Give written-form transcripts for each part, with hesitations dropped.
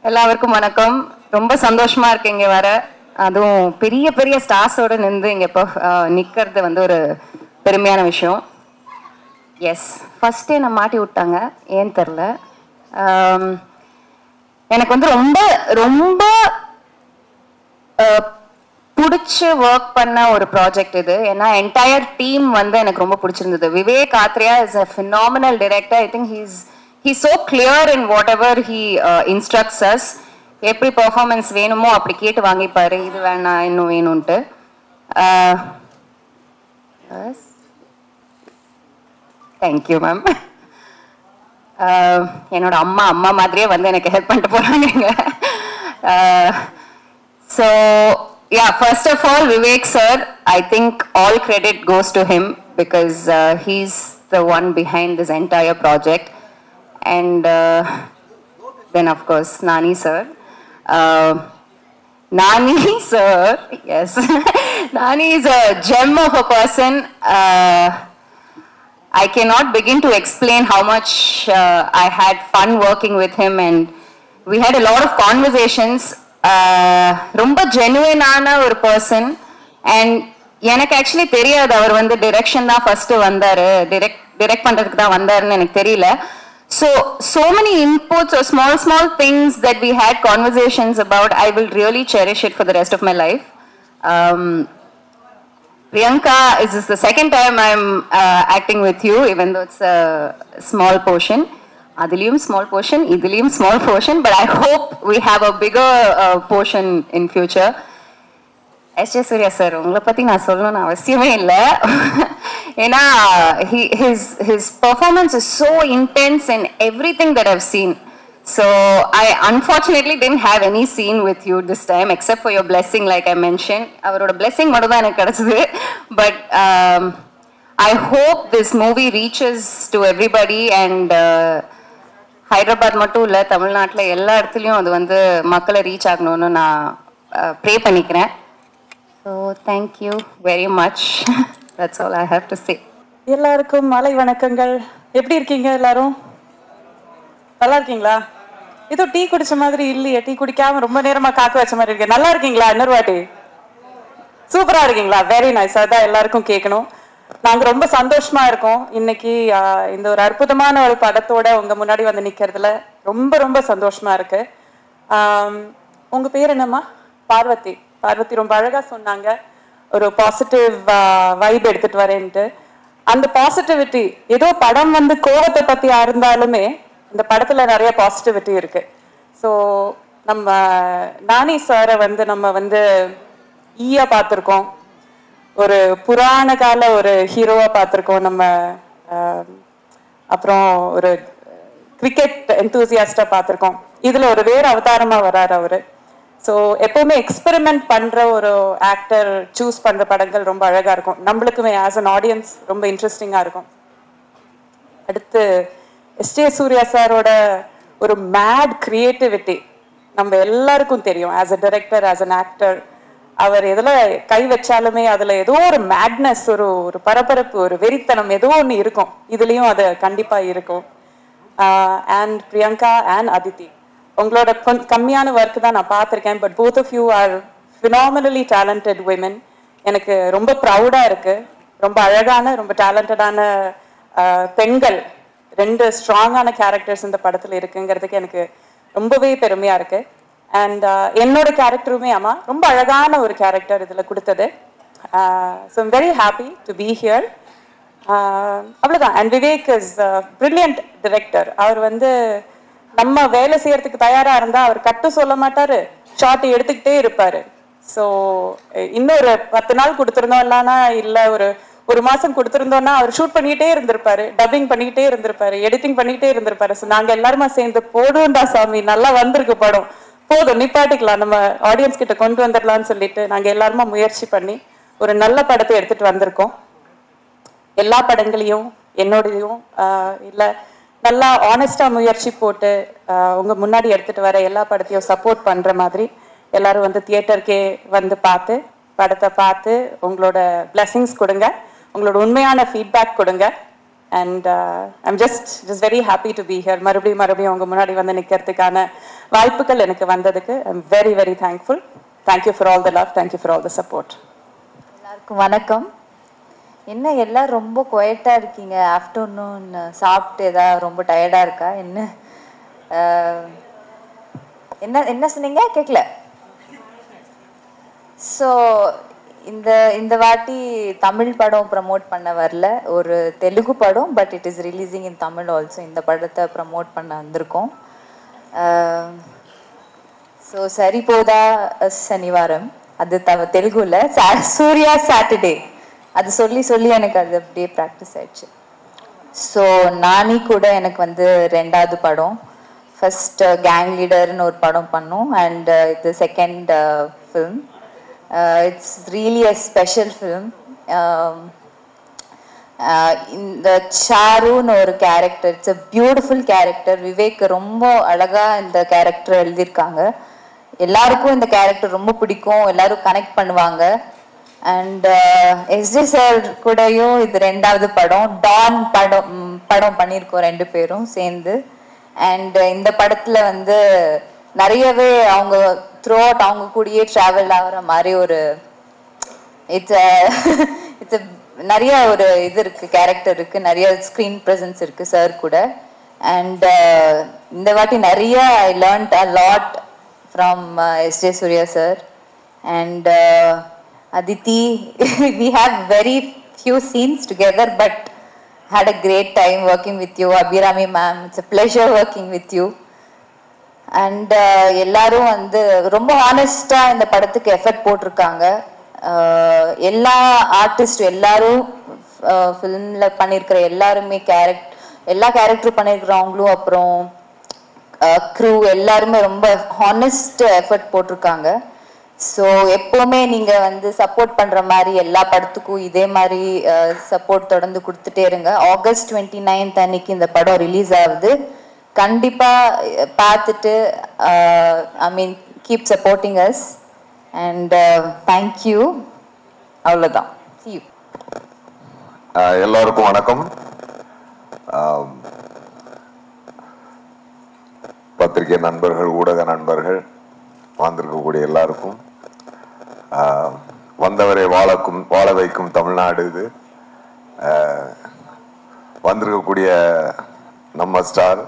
எல்லாருக்கும் வணக்கம். ரொம்ப சந்தோஷமா இருக்கு இங்க வர. அதுவும் பெரிய பெரிய ஸ்டார்ஸோட நின்று இங்க இப்போ நிக்கிறது வந்து ஒரு பெருமையான விஷயம். எஸ், ஃபர்ஸ்ட் டே நான் மாட்டி விட்டாங்க, ஏன்னு தெரில. எனக்கு வந்து ரொம்ப ரொம்ப பிடிச்சி ஒர்க் பண்ண ஒரு ப்ராஜெக்ட் இது. ஏன்னா என்டையர் டீம் வந்து எனக்கு ரொம்ப பிடிச்சிருந்தது. Vivek Atreya is a phenomenal director. I think he's so clear in whatever he instructs us. எப்படி பெர்ஃபார்மன்ஸ் வேணுமோ அப்படி கேட்டு வாங்கிப்பாரு, இது வேணாம் இன்னும் வேணும்ன்ட்டு. Thank you ma'am. என்னோட அம்மா மாதிரியே வந்து எனக்கு ஹெல்ப் பண்ணிட்டு போறாங்க. So yeah, first of all, Vivek sir, I think all credit goes to him because he's the one behind this entire project. And then of course Nani sir. Nani sir, yes. Nani is a gem of a person. I cannot begin to explain how much I had fun working with him, and we had a lot of conversations. ரொம்ப ஜெனுவினான ஒரு person. And எனக்கு actually தெரியாது அவர் வந்து direction தான் first வந்தாரு, direct பண்றதுக்கு தான் வந்தாருன்னு எனக்கு தெரியல. So many inputs or small things that we had conversations about. I will really cherish it for the rest of my life. Priyanka, this is the second time I'm acting with you, even though it's a small portion. Adiliyum small portion, idiliyum small portion, but I hope we have a bigger portion in future. S.J. Surya sir, உங்களை பத்தி நான் சொல்லணும்னு அவசியமே இல்லை. ஏன்னா his performance is so intense in everything that I've seen. So I unfortunately didn't have any scene with you this time except for your blessing, like I mentioned. அவரோட blessing மட்டும் தான் எனக்கு கிடைச்சது. But I hope this movie reaches to everybody, and Hyderabad மட்டும் இல்லை, தமிழ்நாட்டில் எல்லா இடத்துலையும் அது வந்து மக்களை ரீச் ஆகணும்னு நான் ப்ரே பண்ணிக்கிறேன். So thank you very much. That's all I have to say. எல்லாருக்கும் மாலை வணக்கங்கள். எப்படி இருக்கீங்க எல்லாரும்? நல்லா இருக்கீங்களா? ஏதோ டீ குடிச்ச மாதிரி இல்லையே, டீ குடிக்காம ரொம்ப நேரமா காக்க வச்ச மாதிரி இருக்கு. நல்லா இருக்கீங்களா? இன்னொரு வாட்டி சூப்பரா இருக்கீங்களா? Very nice. அதான் எல்லாருக்கும் கேட்கணும். நாங்க ரொம்ப சந்தோஷமா இருக்கோம் இன்னைக்கு இந்த ஒரு அற்புதமான ஒரு படத்தோட உங்க முன்னாடி வந்து நிக்கிறதுல ரொம்ப ரொம்ப சந்தோஷமா இருக்கு. உங்க பேர் என்னம்மா? பார்வதி. பார்வதி ரொம்ப அழகா சொன்னாங்க, ஒரு பாசிட்டிவ் வைப் எடுத்துட்டு வரேன்ட்டு. அந்த பாசிட்டிவிட்டி, ஏதோ படம் வந்து கோவத்தை பத்தி இருந்தாலுமே இந்த படத்துல நிறைய பாசிட்டிவிட்டி இருக்கு. ஸோ நம்ம நானி சாரை வந்து நம்ம வந்து ஈயா பார்த்துருக்கோம், ஒரு புராண கால ஒரு ஹீரோவா பார்த்துருக்கோம் நம்ம. அப்புறம் ஒரு கிரிக்கெட் என்தூசியாஸ்டா பார்த்துருக்கோம். இதுல ஒரு வேறு அவதாரமா வர்றாரு அவரு. ஸோ எப்பவுமே எக்ஸ்பெரிமெண்ட் பண்ற ஒரு ஆக்டர் சூஸ் பண்ற படங்கள் ரொம்ப அழகா இருக்கும். நம்மளுக்குமே ஆஸ் அன் ஆடியன்ஸ் ரொம்ப இன்ட்ரெஸ்டிங்கா இருக்கும். அடுத்து S.J. சூர்யா சாரோட ஒரு மேட் கிரியேட்டிவிட்டி நம்ம எல்லாருக்கும் தெரியும். As a director, as an actor, அவர் எதுல கை வச்சாலுமே அதுல ஏதோ ஒரு மேட்னஸ், ஒரு பரபரப்பு, ஒரு வெறித்தனம் ஏதோ ஒன்று இருக்கும். இதுலயும் அது கண்டிப்பா இருக்கும். அண்ட் பிரியங்கா அண்ட் அதித்தி, உங்களோட கம்மியான ஒர்க் தான் நான் பார்த்துருக்கேன். But both of you are phenomenally talented women. எனக்கு ரொம்ப ப்ரௌடா இருக்கு. ரொம்ப அழகான, ரொம்ப டேலண்டடான பெண்கள், ரெண்டு ஸ்ட்ராங்கான கேரக்டர்ஸ் இந்த படத்துல இருக்குங்கிறதுக்கு எனக்கு ரொம்பவே பெருமையா இருக்கு. அண்ட் என்னோட கேரக்டருமே ஆமா ரொம்ப அழகான ஒரு கேரக்டர் இதுல கொடுத்தது. So I'm very happy to be here. அவ்வளோதான். And Vivek is brilliant director. அவர் வந்து நம்ம வேலை செய்யறதுக்கு தயாரா இருந்தா அவர் கட்டு சொல்ல மாட்டாரு, ஷார்ட் எடுத்துக்கிட்டே இருப்பாரு. ஸோ இன்னொரு 10 நாள் கொடுத்துருந்தோம், இல்லைன்னா இல்லை ஒரு மாசம் கொடுத்துருந்தோம்னா அவர் ஷூட் பண்ணிக்கிட்டே இருந்திருப்பாரு, டப்பிங் பண்ணிக்கிட்டே இருந்திருப்பாரு, எடிட்டிங் பண்ணிக்கிட்டே இருந்திருப்பாரு. ஸோ நாங்க எல்லாருமா சேர்ந்து போடுவோம்டா சாமி, நல்லா வந்திருக்கு படம், போதும் நிப்பாட்டிக்கலாம், நம்ம ஆடியன்ஸ் கிட்ட கொண்டு வந்துடலாம்னு சொல்லிட்டு நாங்க எல்லாருமா முயற்சி பண்ணி ஒரு நல்ல படத்தை எடுத்துட்டு வந்திருக்கோம். எல்லா படங்களையும் என்னோடையும் இல்லை நல்லா ஆனஸ்டா முயற்சி போட்டு உங்க முன்னாடி எடுத்துட்டு வர எல்லா படத்தையும் சப்போர்ட் பண்ற மாதிரி எல்லாரும் வந்து தியேட்டருக்கே வந்து பார்த்து படத்தை பார்த்து உங்களோட பிளெஸிங்ஸ் கொடுங்க, உங்களோட உண்மையான ஃபீட்பேக் கொடுங்க. And I'm just very happy to be here. மறுபடியும் அவங்க முன்னாடி வந்து நிற்கிறதுக்கான வாய்ப்புகள் எனக்கு வந்ததுக்கு I'm very very thankful. Thank you for all the love, thank you for all the support. எல்லாருக்கும் வணக்கம். என்ன எல்லாம் ரொம்ப குவைட்டாக இருக்கீங்க? ஆஃப்டர்நூன் சாப்பிட்டு ஏதாவது ரொம்ப டயர்டாக இருக்கா என்ன? என்ன என்ன சொன்னீங்க கேட்கல. ஸோ இந்த வாட்டி தமிழ் படம் ப்ரமோட் பண்ண வரல, ஒரு தெலுங்கு படம், but it is releasing in Tamil also. இந்த படத்தை ப்ரமோட் பண்ண வந்திருக்கோம். ஸோ சரி போதா சனிவாரம், அது தெலுங்குல சூர்யா சாட்டர்டே, அது சொல்லி எனக்கு அது அப்படியே ப்ராக்டிஸ் ஆயிடுச்சு. ஸோ நானி கூட எனக்கு வந்து 2வது படம். ஃபர்ஸ்ட் கேங் லீடர்னு ஒரு படம் பண்ணோம், அண்ட் இது second film. It's really a special film. இந்த சாருன்னு ஒரு character, it's a beautiful character. Vivek ரொம்ப அழகாக இந்த கேரக்டர் எழுதியிருக்காங்க. எல்லாருக்கும் இந்த கேரக்டர் ரொம்ப பிடிக்கும், எல்லாரும் கனெக்ட் பண்ணுவாங்க. அண்ட் எஸ்ஜே சார் கூடயும் இது 2வது படம். டான் படம் பண்ணியிருக்கோம் 2 பேரும் சேர்ந்து. அண்ட் இந்த படத்துல வந்து நிறையவே அவங்க த்ரூ அவுட் அவங்க கூடயே ட்ராவல் ஆகிற மாதிரி ஒரு இட்ஸ் நிறைய ஒரு இது இருக்கு, கேரக்டர் இருக்கு, நிறைய ஸ்க்ரீன் ப்ரெசன்ஸ் இருக்கு சார் கூட. அண்ட் இந்த வாட்டி நிறைய I learnt a lot from S J Suryah sir. And Aditi, we have very few scenes together, but had a great time working with you. Abhirami ma'am, it's a pleasure working with you. And எல்லாரும் வந்து ரொம்ப ஹானஸ்டா இந்த படத்துக்கு effort போட்டிருக்காங்க. எல்லா artist எல்லாரும் ஃபிலிம்ல பண்ணியிருக்கிற எல்லாருமே எல்லா கேரக்டரும் பண்ணியிருக்கிறவங்களும், அப்புறம் க்ரூ எல்லாருமே ரொம்ப ஹானஸ்ட் எஃபர்ட் போட்டிருக்காங்க. ஸோ எப்போவுமே நீங்கள் வந்து சப்போர்ட் பண்ணுற மாதிரி எல்லா படத்துக்கும் இதே மாதிரி சப்போர்ட் தொடர்ந்து கொடுத்துட்டே இருங்க. ஆகஸ்ட் 29 அன்னைக்கு இந்த படம் ரிலீஸ் ஆகுது. கண்டிப்பாக பார்த்துட்டு I mean keep supporting us. And thank you. அவ்வளோதான். See you. எல்லாருக்கும் வணக்கம். பத்திரிகை நண்பர்கள், ஊடக நண்பர்கள், வந்திருக்கக்கூடிய எல்லாருக்கும், வந்தவரை வாழ வைக்கும் தமிழ்நாடு இது. வந்திருக்கக்கூடிய நம்ம ஸ்டார்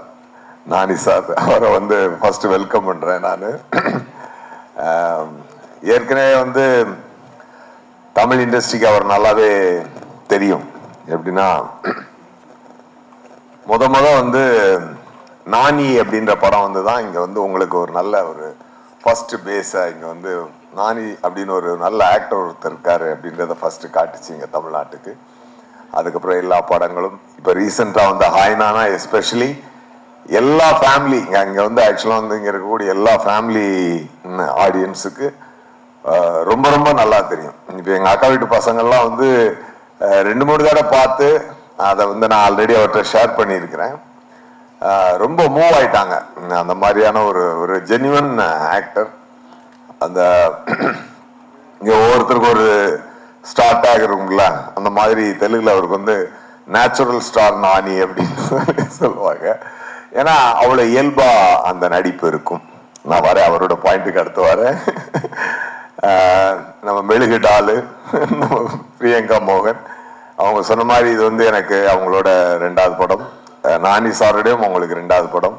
நானி சார், அவரை வந்து ஃபர்ஸ்ட் வெல்கம் பண்றேன். நான் ஏற்கனவே வந்து தமிழ் இண்டஸ்ட்ரிக்கு அவர் நல்லாவே தெரியும். எப்படின்னா முத வந்து நானி அப்படின்ற படம் வந்து தான் இங்க வந்து உங்களுக்கு ஒரு நல்ல ஒரு ஃபர்ஸ்ட் பேஸா இங்க வந்து நானி அப்படின்னு ஒரு நல்ல ஆக்டர் ஒருத்தர் இருக்காரு அப்படின்றத ஃபர்ஸ்ட் காட்டுச்சு இங்க தமிழ்நாட்டுக்கு. அதுக்கப்புறம் எல்லா படங்களும் இப்போ ரீசெண்டாக வந்து ஹாய்னானா எஸ்பெஷலி எல்லா ஃபேமிலி இங்கே வந்து ஆக்சுவலாக வந்து இங்கே இருக்கக்கூடிய எல்லா ஃபேமிலி ஆடியன்ஸுக்கு ரொம்ப ரொம்ப நல்லா தெரியும். இப்போ எங்கள் அக்கா வீட்டு பசங்கள்லாம் வந்து 2-3 தடவை பார்த்து அதை வந்து நான் ஆல்ரெடி அவர்கிட்ட ஷேர் பண்ணியிருக்கிறேன். ரொம்ப மூவ் ஆயிட்டாங்க. அந்த மாதிரியான ஒரு ஜென்யூன் ஆக்டர். அந்த இங்கே ஒவ்வொருத்தருக்கும் ஒரு ஸ்டார் டேக் இருக்கும்ல, அந்த மாதிரி தெலுங்குல அவருக்கு வந்து நேச்சுரல் ஸ்டார் நானி அப்படின்னு சொல்லுவாங்க. ஏன்னா அவ்வளோ இயல்பா அந்த நடிப்பு இருக்கும். நான் வரேன், அவரோட பாயிண்ட்டுக்கு அடுத்து வரேன். நம்ம மெழுகு டாலு, நம்ம பிரியங்கா மோகன், அவங்க சொன்ன மாதிரி இது வந்து எனக்கு அவங்களோட 2வது படம். நானி சாரோடையும் அவங்களுக்கு 2வது படம்.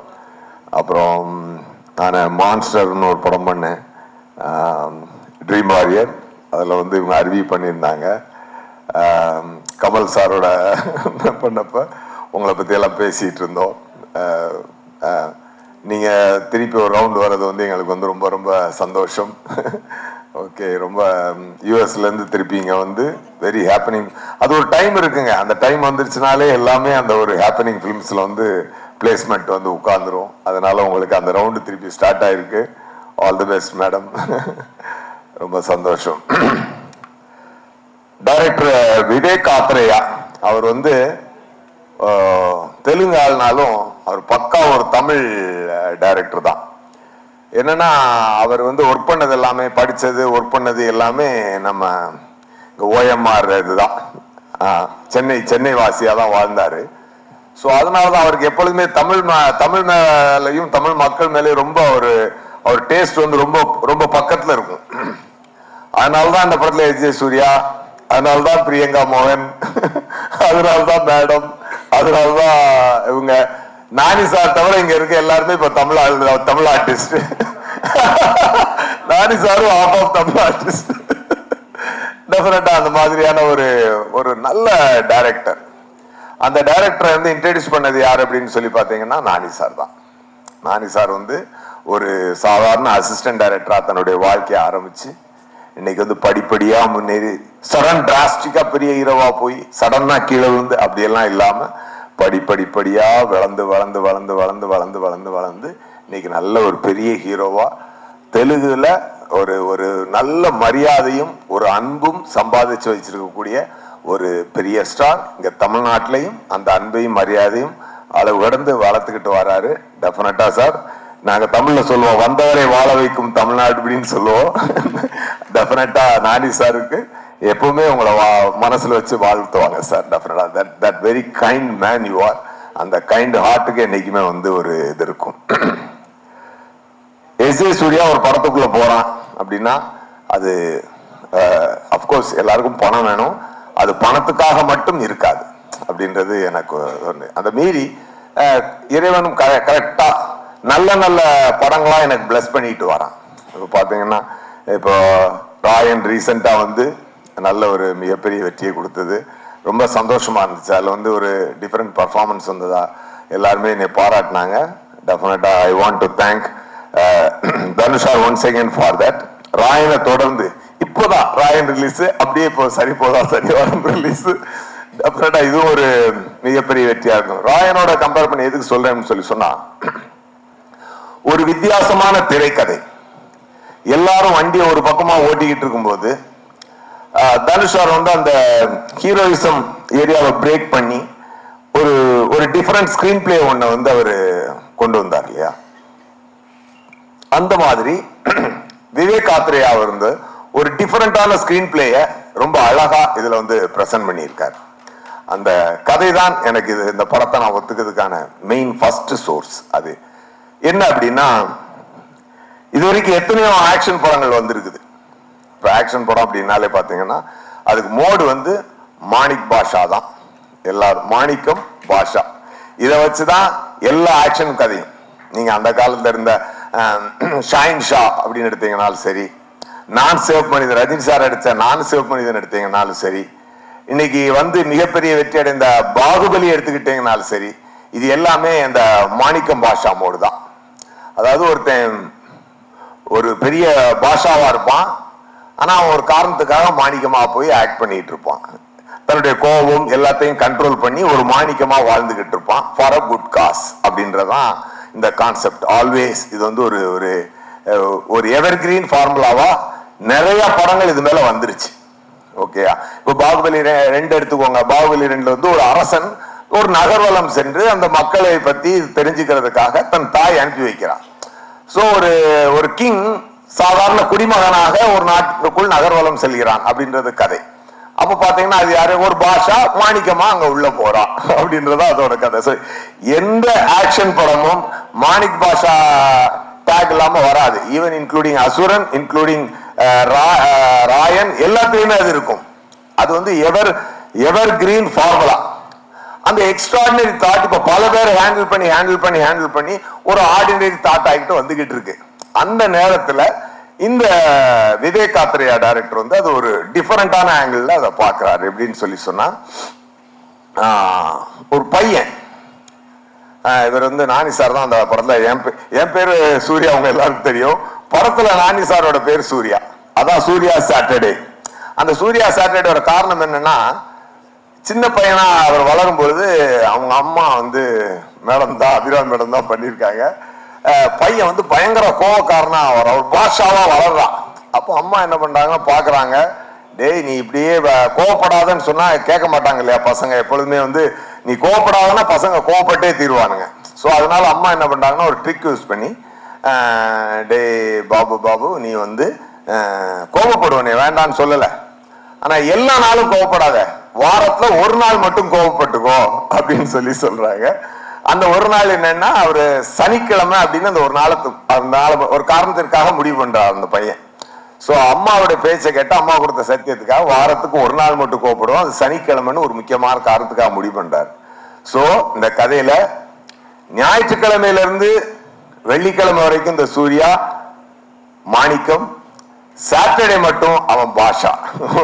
அப்புறம் நான் மான்ஸ்டர்னு ஒரு படம் பண்ணேன், ட்ரீம் வாரியர். அதில் வந்து இவங்க அருவி பண்ணியிருந்தாங்க. கமல் சாரோட பண்ணப்ப உங்களை பற்றி எல்லாம் பேசிகிட்டு இருந்தோம். நீங்கள் திருப்பி ஒரு ரவுண்ட் வர்றது வந்து எங்களுக்கு வந்து ரொம்ப ரொம்ப சந்தோஷம். ஓகே, ரொம்ப யூஎஸ்லேருந்து திருப்பி இங்கே வந்து வெரி ஹேப்பனிங். அது ஒரு டைம் இருக்குங்க, அந்த டைம் வந்துருச்சுனாலே எல்லாமே அந்த ஒரு ஹேப்பனிங் ஃபிலிம்ஸில் வந்து பிளேஸ்மெண்ட் வந்து உட்காந்துரும். அதனால உங்களுக்கு அந்த ரவுண்டு திருப்பி ஸ்டார்ட் ஆயிருக்கு. All the best madam. ரொம்ப சந்தோஷம். டைரக்டர் விவேக் ஆத்ரேயா அவர் வந்து தெலுங்கு ஆள்னாலும் அவர் பக்கா ஒரு தமிழ் டைரக்டர் தான். என்னன்னா அவர் வந்து ஒர்க் பண்ணது எல்லாமே, படித்தது ஒர்க் பண்ணது எல்லாமே நம்ம ஓஎம்ஆர் இதுதான். சென்னை வாசியாக தான் வாழ்ந்தார். ஸோ அதனாலதான் அவருக்கு எப்பொழுதுமே தமிழ் மேலையும் தமிழ் மக்கள் மேலேயும் ரொம்ப அவர் டேஸ்ட் வந்து ரொம்ப ரொம்ப பக்கத்துல இருக்கும். அதனாலதான் இந்த படத்துல எஸ்.ஜே. சூர்யா, அதனாலதான் பிரியங்கா மோகன், அதனாலதான் மேடம், அதனாலதான் இவங்க நானி சார் தவிர இங்க இருக்க எல்லாருமே இப்ப தமிழ் ஆர்டிஸ்ட். நானி சாரும் ஆஃப் ஆஃப் தமிழ் ஆர்டிஸ்ட். டெஃபினட்டா அந்த மாதிரியான ஒரு நல்ல டைரக்டர். அந்த டைரக்டரை வந்து இன்ட்ரடியூஸ் பண்ணது யார் அப்படின்னு சொல்லி பார்த்தீங்கன்னா நானி சார் தான். நானி சார் வந்து ஒரு சாதாரண அசிஸ்டன்ட் டைரக்டரா தன்னுடைய வாழ்க்கையை ஆரம்பிச்சு இன்னைக்கு வந்து படிப்படியா முன்னேறி சடன் டிராஸ்டிக்கா பெரிய ஹீரோவா போய் சடனா கீழே விழுந்து அப்படியெல்லாம் இல்லாம படிப்படியா வளர்ந்து வளர்ந்து வளர்ந்து வளர்ந்து வளர்ந்து வளர்ந்து வளர்ந்து இன்னைக்கு நல்ல ஒரு பெரிய ஹீரோவா தெலுங்குல ஒரு நல்ல மரியாதையும் ஒரு அன்பும் சம்பாதிச்சு வச்சிருக்கக்கூடிய ஒரு பெரிய ஸ்டார். இங்க தமிழ்நாட்டிலையும் அந்த அன்பையும் மரியாதையும் அளவு கடந்து வளர்த்துக்கிட்டு வராரு. டெஃபினட்டா சார், நாங்க தமிழ்ல சொல்லுவோம் வந்தவரை வாழ வைக்கும் தமிழ்நாடு அப்படின்னு சொல்லுவோம். டெஃபினட்டா நானி சாருக்கு எப்பவுமே உங்களை மனசுல வச்சு வாழ்த்துவாங்க சார். டெஃபினட்டா that very kind man you are. அந்த கைண்ட் ஹார்ட்டுக்கு என்னைக்குமே வந்து ஒரு இது இருக்கும். எஸ்.ஜே. சூர்யா ஒரு படத்துக்குள்ள போறான் அப்படின்னா அது அப்கோர்ஸ் எல்லாருக்கும் பணம் வேணும். அது பணத்துக்காக மட்டும் இருக்காது அப்படின்றது எனக்கு அந்த மீறி இறைவனும் கரெக்டா நல்ல நல்ல படங்களா எனக்கு பிளஸ் பண்ணிட்டு வரான். இப்போ பாத்தீங்கன்னா இப்போ ராயன் ரீசெண்டா வந்து நல்ல ஒரு மிகப்பெரிய வெற்றியை கொடுத்தது. ரொம்ப சந்தோஷமா இருந்துச்சு. அதுல வந்து ஒரு டிஃபரெண்ட் பர்ஃபார்மன்ஸ் வந்ததா எல்லாருமே என்னை பாராட்டினாங்க. டெஃபினட்டா ஐ வாண்ட் டு தேங்க் தனுஷா ஒன்ஸ் அகேன் ஃபார் தட். ராயனை தொடர்ந்து இப்போதான் ராயன் ரிலீஸ், அப்படியே இப்போ சரிவாரம் ரிலீஸ். டெஃபினட்டா இதுவும் ஒரு மிகப்பெரிய வெற்றியா இருக்கும். ராயனோட கம்பேர் பண்ணி எதுக்கு சொல்றேன்னு சொல்லி சொன்னா, ஒரு வித்தியாசமான திரைக்கதை. எல்லாரும் வண்டியை ஒரு பக்கமா ஓட்டிக்கிட்டு இருக்கும்போது தனுஷார் வந்து அந்த ஹீரோயிசம் ஏரியாவை பிரேக் பண்ணி ஒரு டிஃபரெண்ட் ஸ்கிரீன் பிளே ஒண்ணு வந்து அவரு கொண்டு வந்தார் இல்லையா. அந்த மாதிரி விவேக் ஆத்ரேயா வந்து ஒரு டிஃபரெண்டான ஸ்கிரீன் பிளேய ரொம்ப அழகா இதுல வந்து பிரசன்ட் பண்ணியிருக்காரு. அந்த கதை தான் எனக்கு இந்த படத்தை நான் ஒத்துக்கிறதுக்கான மெயின் ஃபர்ஸ்ட் சோர்ஸ். அது என்ன அப்படின்னா, இது வரைக்கும் எத்தனையோ ஆக்ஷன் படங்கள் வந்திருக்குது. இப்போ ஆக்ஷன் படம் அப்படின்னாலே பார்த்தீங்கன்னா அதுக்கு மோடு வந்து மாணிக் பாஷா தான். எல்லாரும் மாணிக்கம் பாஷா இதை வச்சுதான் எல்லா ஆக்ஷன் கதையும். நீங்க அந்த காலத்துல இருந்த ஷாயின் ஷா அப்படின்னு எடுத்தீங்கன்னாலும் சரி, நான் சேவ் மனிதன் ரஜினி சார் அடிச்ச நான் சேவ் மனிதன் எடுத்தீங்கன்னாலும் சரி, இன்னைக்கு வந்து மிகப்பெரிய வெற்றி அடைந்த பாகுபலி எடுத்துக்கிட்டீங்கன்னாலும் சரி, இது எல்லாமே இந்த மாணிக்கம் பாஷா மோடு தான். அதாவது ஒருத்தன் ஒரு பெரிய பாஷாவா இருப்பான், ஆனா அவன் ஒரு காரணத்துக்காக மாணிக்கமா போய் ஆக்ட் பண்ணிட்டு இருப்பான். தன்னுடைய கோபம் எல்லாத்தையும் கண்ட்ரோல் பண்ணி ஒரு மாணிக்கமா வாழ்ந்துகிட்டு இருப்பான் ஃபார் அ குட் காஸ் அப்படின்றதான் இந்த கான்செப்ட். ஆல்வேஸ் இது வந்து ஒரு எவர்கிரீன் ஃபார்முலாவா நிறைய படங்கள் இது மேல வந்துருச்சு. ஓகேயா, இப்போ பாகுபலி 2 எடுத்துக்கோங்க. பாகுபலி 2 வந்து ஒரு அரசன் ஒரு நகர்வலம் சென்று அந்த மக்களை பத்தி தெரிஞ்சுக்கிறதுக்காக தன் தாய் அனுப்பி வைக்கிறான். சோ ஒரு கிங் சாதாரண குடிமகனாக ஒரு நாட்டுக்குள் நகர்வலம் செல்கிறான் அப்படின்றது கதை. அப்ப பாத்தீங்கன்னா அது யாரு, ஒரு பாஷா மாணிக்கமா அங்க உள்ள போறான் அப்படின்றத அதோட கதை. எந்த ஆக்ஷன் படமும் மாணிக் பாஷா டேக் இல்லாம வராது. ஈவன் இன்க்ளூடிங் அசுரன், இன்க்ளூடிங் ராயன், எல்லாத்துலயுமே அது இருக்கும். அது வந்து எவர் கிரீன் ஃபார்முலா. அந்த எக்ஸ்ட்ராடினரி தாட் இப்ப பல பேர் ஹேண்டில் பண்ணி ஒரு ஆர்டினரி தாட் ஆகிட்டு வந்துகிட்டு இருக்கு. அந்த நேரத்துல இந்த விவேக் ஆத்ரேயா டைரக்டர் வந்து அது ஒரு டிஃபரெண்டான ஆங்கிள் அதை பார்க்கிறாரு. எப்படின்னு சொல்லி சொன்னா, ஒரு பையன், இவர் வந்து நானி சார் தான் அந்த படத்துல, என் பேரு சூர்யா, அவங்க எல்லாருக்கும் தெரியும். படத்துல நானி சாரோட பேர் சூர்யா, அதான் சூர்யா சாட்டர்டே. அந்த சூர்யா சாட்டர்டேயோட காரணம் என்னன்னா, சின்ன பையனா அவர் வளரும் பொழுது அவங்க அம்மா வந்து மேடம் தான், அபிராம் மேடம் தான் பண்ணியிருக்காங்க. பையன் வந்து பயங்கர கோவக்காரனா அவர் பாஷாவா வளர்றான். அப்போ அம்மா என்ன பண்றாங்க, பாக்குறாங்க, டேய் நீ இப்படியே கோவப்படாதன்னு சொன்னா கேட்க மாட்டாங்க இல்லையா பசங்க. எப்பொழுதுமே வந்து நீ கோவப்படாதன்னா பசங்க கோவப்பட்டே தீருவானுங்க. ஸோ அதனால அம்மா என்ன பண்றாங்கன்னா ஒரு ட்ரிக் யூஸ் பண்ணி, டே பாபு நீ வந்து கோவப்படுவ, நீ வேண்டான்னு சொல்லலை, ஆனா எல்லா நாளும் கோவப்படாத, வாரத்துல ஒரு நாள் மட்டும் கோவப்பட்டுக்கோ அப்படின்னு சொல்றாங்க. அந்த ஒரு நாள் என்னன்னா அவரு சனிக்கிழமை அப்படின்னு அந்த ஒரு நாள் ஒரு காரணத்திற்காக முடிவு பண்றார் அந்த பையன். ஸோ அம்மாவோட பேச்சை கேட்டு அம்மா கொடுத்த சத்தியத்துக்காக வாரத்துக்கு ஒரு நாள் மட்டும் கோவப்படுவோம், அது சனிக்கிழமைன்னு ஒரு முக்கியமான காரணத்துக்காக முடிவு பண்றாரு. ஸோ இந்த கதையில ஞாயிற்றுக்கிழமையில இருந்து வெள்ளிக்கிழமை வரைக்கும் இந்த சூர்யா மாணிக்கம், சாட்டர்டே மட்டும் அவன் பாஷா.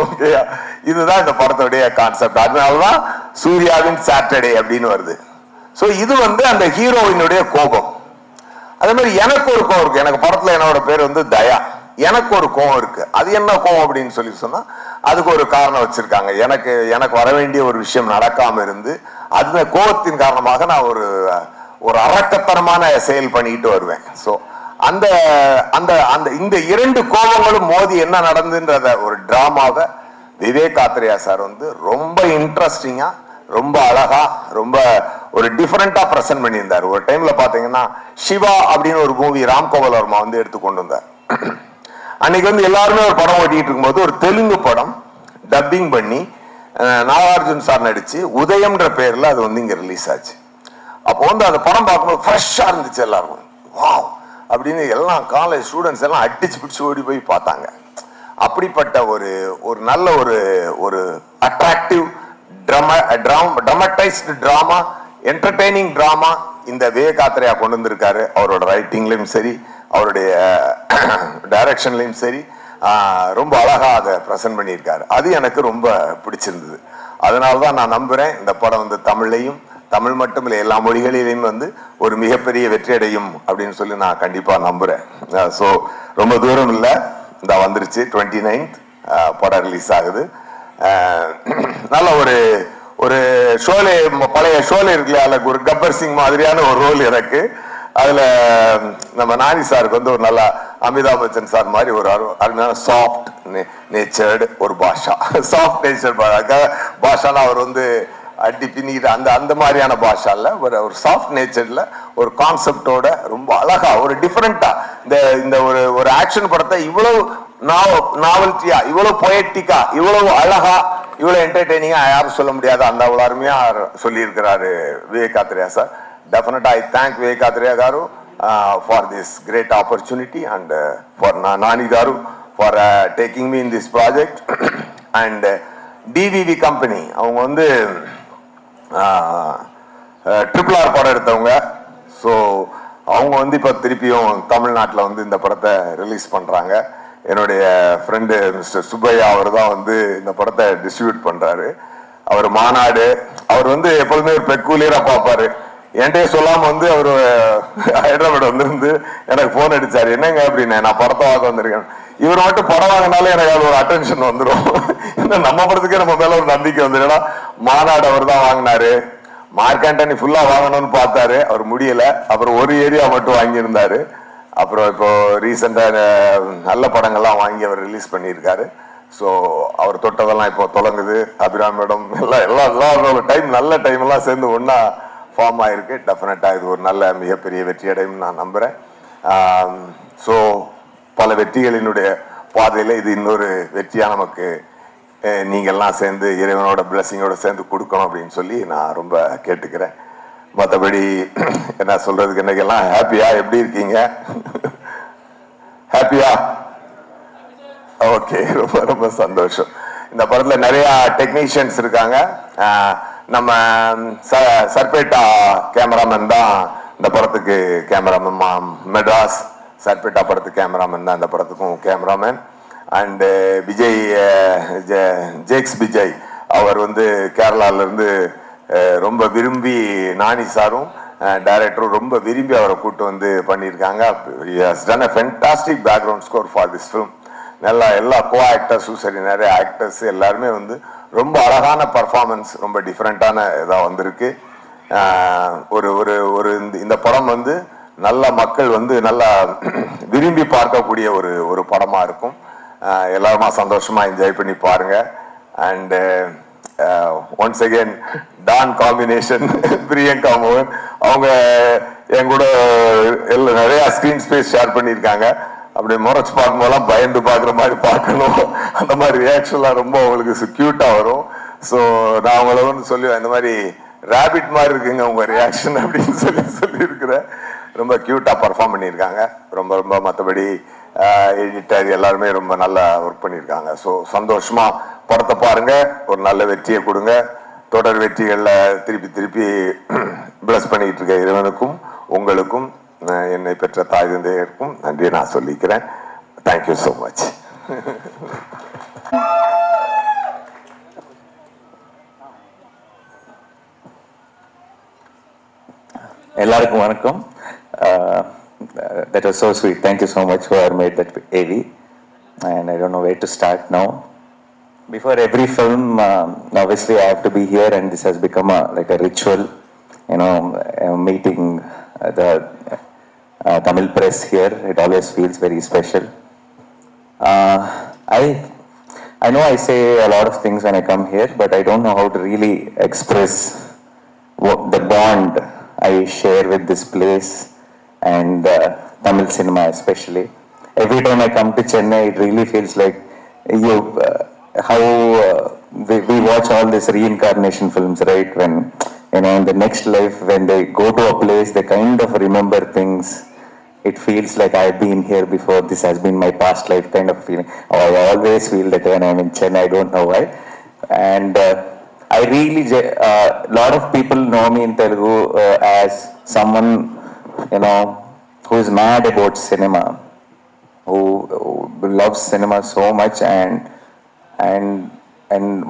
ஓகேயா, இதுதான் இந்த படத்துடைய கான்செப்ட். அதனாலதான் சூர்யாவின் சாட்டர்டே அப்படின்னு வருது. ஸோ இது அந்த ஹீரோயினுடைய கோபம். அதே மாதிரி எனக்கு ஒரு கோபம் இருக்கு. எனக்கு படத்துல என்னோட பேர் தயா. எனக்கு ஒரு கோபம் இருக்கு. அது என்ன கோபம் அப்படின்னு சொன்னா அதுக்கு ஒரு காரணம் வச்சிருக்காங்க. எனக்கு வர வேண்டிய ஒரு விஷயம் நடக்காம இருந்து அந்த கோபத்தின் காரணமாக நான் ஒரு அரக்கத்தனமான செயல் பண்ணிட்டு வருவேன். ஸோ அந்த அந்த அந்த இந்த இரண்டு கோபங்களும் மோதி என்ன நடந்துன்றத ஒரு டிராமாவை விவேக் ஆத்ரேயா சார் ரொம்ப இன்ட்ரெஸ்டிங்கா, ரொம்ப அழகா, ரொம்ப ஒரு டிஃபரெண்டா பிரசன்ட் பண்ணியிருந்தார். ஒரு டைம்ல பாத்தீங்கன்னா சிவா அப்படின்னு ஒரு மூவி ராம்கோபால் வர்மா எடுத்து கொண்டு வந்தார். அன்னைக்கு எல்லாருமே ஒரு படம் ஓட்டிட்டு இருக்கும்போது ஒரு தெலுங்கு படம் டப்பிங் பண்ணி நாகார்ஜுன் சார் நடிச்சு உதயம்ன்ற பேர்ல அது இங்க ரிலீஸ் ஆச்சு. அப்போ அந்த படம் பார்க்கும்போது ஃப்ரெஷ்ஷா இருந்துச்சு. எல்லாருக்கும் வாவ் அப்படின்னு எல்லாம் காலேஜ் ஸ்டூடெண்ட்ஸ் எல்லாம் அடிச்சு பிடிச்சு ஓடி போய் பார்த்தாங்க. அப்படிப்பட்ட ஒரு நல்ல ஒரு attractive dramatised drama, entertaining drama இந்த விவேக் ஆத்ரேயா கொண்டு வந்திருக்காரு. அவரோட ரைட்டிங்லயும் சரி, அவருடைய டைரக்ஷன்லயும் சரி, ரொம்ப அழகா அதை பிரசன்ட் பண்ணியிருக்காரு. அது எனக்கு ரொம்ப பிடிச்சிருந்தது. அதனாலதான் நான் நம்புறேன் இந்த படம் தமிழ்லையும், தமிழ் மட்டும் இல்லை எல்லா மொழிகளிலையும் ஒரு மிகப்பெரிய வெற்றி அடையும் அப்படின்னு சொல்லி நான் கண்டிப்பா நம்புறேன். ஸோ ரொம்ப தூரம் இல்லை, இந்த வந்துருச்சு 29th படம் ரிலீஸ் ஆகுது. நல்ல ஒரு ஷோலே, பழைய ஷோலே இருக்குல்ல, அதுல ஒரு கப்பர் சிங் மாதிரியான ஒரு ரோல் எனக்கு. அதுல நம்ம நானி சாருக்கு ஒரு நல்ல அமிதாப் பச்சன் சார் மாதிரி ஒரு அருமையான சாஃப்ட் நேச்சர்டு ஒரு பாஷா, சாஃப்ட் நேச்சர் பாஷானா அவர் அடி பின்னிக்கிட்டு அந்த மாதிரியான பாஷா இல்ல, ஒரு சாஃப்ட் நேச்சர்ல ஒரு கான்செப்டோட ரொம்ப அழகா ஒரு டிஃபரெண்டா இந்த ஒரு ஆக்ஷன் படத்தை இவ்வளவு நாவல்ட்டியா, இவ்வளவு பொயட்டிக்கா, இவ்வளவு அழகா, இவ்வளவு என்டர்டெய்னிங்கா யாரும் சொல்ல முடியாது. அந்த அவ்வளவு அருமையா சொல்லி இருக்கிறாரு Vivek Atreya sir. Definitely, I thank Vivek Athreya garu for this great opportunity and for Nani garu for taking me in this project and DVV company. அவங்க ட்ரிபிள் ஆர் படம் எடுத்தவங்க. ஸோ அவங்க இப்போ திருப்பியும் தமிழ்நாட்டில் இந்த படத்தை ரிலீஸ் பண்ணுறாங்க. என்னுடைய ஃப்ரெண்டு மிஸ்டர் சுப்பையா அவர் தான் இந்த படத்தை டிஸ்ட்ரிபியூட் பண்ணுறாரு. அவர் மாநாடு, அவர் எப்போதுமே ஒரு பெக்கூலியராக பார்ப்பாரு. என்கிட்டயே சொல்லாம அவரு ஹைதராபாத் வந்திருந்து எனக்கு போன் அடிச்சாரு, என்னங்க அப்படின்னு. நான் படத்தை வாங்க வந்திருக்கேன். இவர் மட்டும் படம் வாங்கினாலே எனக்கு அது ஒரு அட்டென்ஷன் வந்துடும். நம்ம படத்துக்கே நம்ம மேல ஒரு நம்பிக்கை வந்துடும். மாநாடு அவர் தான் வாங்கினாரு. மார்க் ஆண்டனி ஃபுல்லா வாங்கணும்னு பார்த்தாரு, அவர் முடியல. அப்புறம் ஒரு ஏரியா மட்டும் வாங்கியிருந்தாரு. அப்புறம் இப்போ ரீசெண்டா நல்ல படங்கள்லாம் வாங்கி அவர் ரிலீஸ் பண்ணியிருக்காரு. ஸோ அவர் தொட்டதெல்லாம் இப்போ தொடங்குது. அபிராம் மேடம் எல்லாம் டைம், நல்ல டைம் எல்லாம் சேர்ந்து ஒன்னா ஃபார்ம் ஆயிருக்கு. டெஃபினட்டா இது ஒரு நல்ல மிகப்பெரிய வெற்றி அடையும் நான் நம்புறேன். ஸோ பல வெற்றிகளினுடைய பாதையில இது இன்னொரு வெற்றியா நமக்கு நீங்கள்லாம் சேர்ந்து இறைவனோட பிளஸிங்கோட சேர்ந்து கொடுக்கணும் அப்படின்னு சொல்லி நான் ரொம்ப கேட்டுக்கிறேன். மற்றபடி என்ன சொல்றதுக்கு, இன்னைக்கெல்லாம் ஹாப்பியா? எப்படி இருக்கீங்க? ஹாப்பியா? ஓகே, ரொம்ப ரொம்ப சந்தோஷம். இந்த படத்துல நிறைய டெக்னீஷியன்ஸ் இருக்காங்க. நம்ம சர்பேட்டா கேமராமேன் தான் இந்த படத்துக்கு கேமராமேன். மெட்ராஸ் சர்பேட்டா படத்துக்கு கேமராமேன் தான் இந்த படத்துக்கும் கேமராமேன். அண்டு விஜய், ஜேக்ஸ் விஜய் அவர் கேரளால இருந்து ரொம்ப விரும்பி, நானி சாரும் டைரக்டரும் ரொம்ப விரும்பி அவரை கூட்டு பண்ணியிருக்காங்க. Fantastic background score for this film. நல்லா எல்லா கோ ஆக்டர்ஸும் சரி, நிறைய ஆக்டர்ஸ் எல்லாருமே ரொம்ப அழகான பர்ஃபார்மன்ஸ், ரொம்ப டிஃப்ரெண்டான இதாக வந்திருக்கு. ஒரு ஒரு ஒரு இந்த படம் நல்ல மக்கள் நல்லா விரும்பி பார்க்கக்கூடிய ஒரு படமா இருக்கும். எல்லாருமா சந்தோஷமா என்ஜாய் பண்ணி பாருங்க. And once again Don combination Priyanka மோகன் அவங்க என் கூட நிறைய ஸ்கிரீன் ஸ்பேஸ் ஷேர் பண்ணியிருக்காங்க. அப்படி முறைச்சு பார்க்கும்போதெல்லாம் பயந்து பார்க்குற மாதிரி பார்க்கணும். அந்த மாதிரி ரியாக்ஷன்லாம் ரொம்ப அவங்களுக்கு கியூட்டா வரும். ஸோ நான் அவங்கள வந்து சொல்லுவேன், இந்த மாதிரி ரேபிட் மாதிரி இருக்குங்க உங்கள் ரியாக்ஷன் அப்படின்னு சொல்லியிருக்கிறேன். ரொம்ப க்யூட்டாக பர்ஃபார்ம் பண்ணியிருக்காங்க. ரொம்ப மற்றபடி எடிட்டர் எல்லாருமே ரொம்ப நல்லா ஒர்க் பண்ணியிருக்காங்க. ஸோ சந்தோஷமாக படத்தை பாருங்கள், ஒரு நல்ல வெற்றியை கொடுங்க. தொடர் வெற்றிகளில் திருப்பி பிளஸ் பண்ணிக்கிட்டு இருக்க இறைவனுக்கும் உங்களுக்கும் என்னை பெற்ற தாய் தந்தையருக்கும் நன்றி நான் சொல்லிக்கிறேன். Thank you so much. எல்லாருக்கும் வணக்கம். That was so sweet. Thank you so much whoever made that AV. And I don't know where to start now. Before every film, obviously I have to be here, and this has become like a ritual, you know, meeting the Tamil press here. It always feels very special. I know I say a lot of things when I come here, but I don't know how to really express the bond I share with this place and Tamil cinema especially. Every time I come to Chennai, it really feels like how we watch all these reincarnation films, right? When, you know, in the next life, when they go to a place, they kind of remember things. It feels like I've been here before. This has been my past life kind of feeling. I always feel that when I'm in Chennai. I don't know why. And I really, lot of people know me in Telugu as someone, you know, who is mad about cinema, who loves cinema so much, and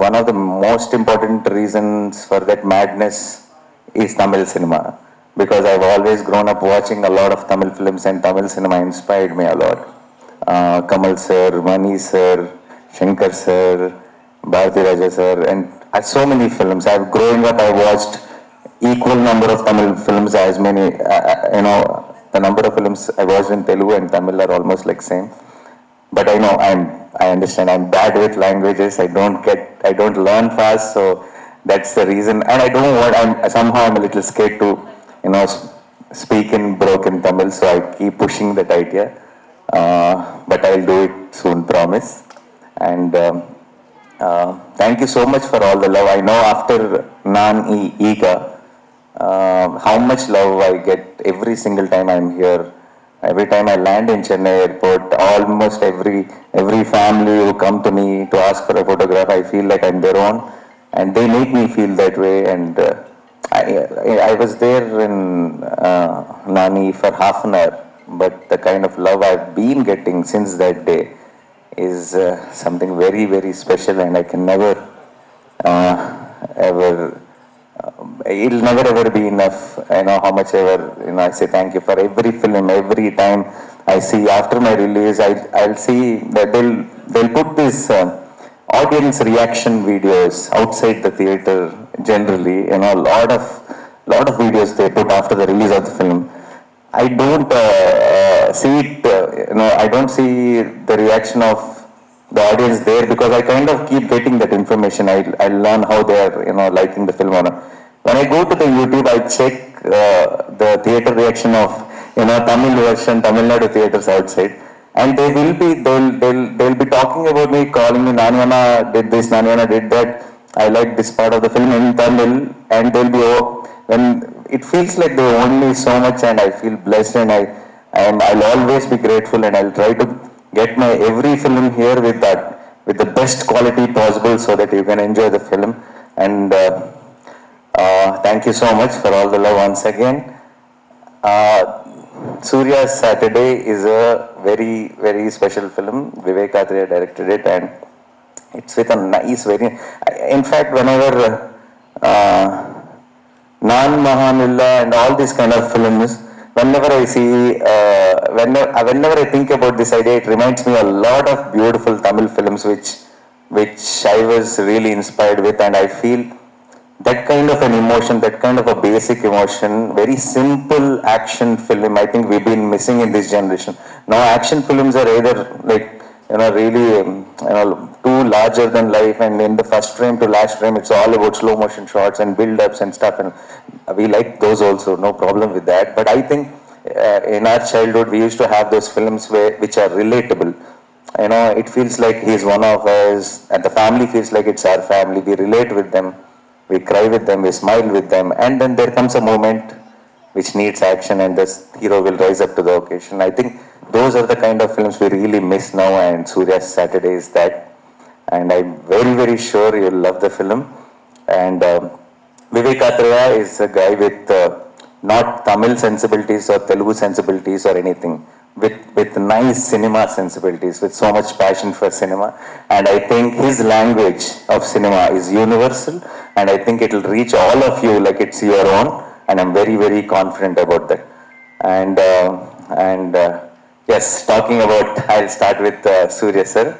one of the most important reasons for that madness is Tamil cinema, because I've always grown up watching a lot of Tamil films, and Tamil cinema inspired me a lot. Kamal sir, Mani sir, Shankar sir, Bharati Raja sir, and so many films. Growing up, I watched equal number of Tamil films as many, you know, the number of films I watched in Telugu and Tamil are almost like same. But I know I understand I'm bad with languages. I don't learn fast, so that's the reason. And I don't want, somehow I'm a little scared to, you know, speak in broken Tamil, so I keep pushing that idea. But I'll do it soon, promise. And thank you so much for all the love. I know after Naan-E-Ega, how much love I get every single time I'm here. Every time I land in Chennai airport, almost every family who come to me to ask for a photograph, I feel like I'm their own, and they make me feel that way. And I was there in Nani for half an hour, but the kind of love I've been getting since that day is something very, very special, and I can never it'll never ever be enough. I know how much ever, you know, I say thank you for every film. Every time I see after my release, I'll see that they'll put this audience reaction videos outside the theater generally. You know, a lot of videos they put after the release of the film. I don't see it, you know, I don't see the reaction of the audience there, because I kind of keep getting that information. I learn how they are, you know, liking the film or not. When I go to the YouTube, I check the theater reaction of, you know, Tamil version, Tamil Nadu theaters outside, and they'll be talking about me, calling me Naniana did this, Naniana did that. I like this part of the film in Tamil, and they'll be when it feels like they own me so much, and I feel blessed, and I'll always be grateful, and I'll try to get my every film here with the best quality possible, so that you can enjoy the film. And thank you so much for all the love once again. Surya's Saturday is a very, very special film. Vivek Athreya directed it, and it's with a nice, very. In fact, whenever Naan Mahanilla and all these kind of films, whenever I see, whenever I think about this idea, it reminds me a lot of beautiful Tamil films which I was really inspired with, and I feel that kind of an emotion, that kind of a basic emotion, very simple action film, I think we've been missing in this generation. Now action films are either like, you know, really, you know, too larger than life, and in the first frame to last frame, it's all about slow motion shots and build-ups and stuff, and we like those also, no problem with that. But I think in our childhood, we used to have those films which are relatable. you know, it feels like he's one of us, and the family feels like it's our family. We relate with them, we cry with them, we smile with them, and then there comes a moment which needs action, and this hero will rise up to the occasion. I think those are the kind of films we really miss now, and Surya's Saturday is that. And I'm very, very sure you'll love the film. And Vivek Athreya is a guy with not Tamil sensibilities or Telugu sensibilities or anything, with nice cinema sensibilities, with so much passion for cinema. And I think his language of cinema is universal, and I think it will reach all of you like it's your own. And I'm very, very confident about that. And yes, talking about, I'll start with Surya sir.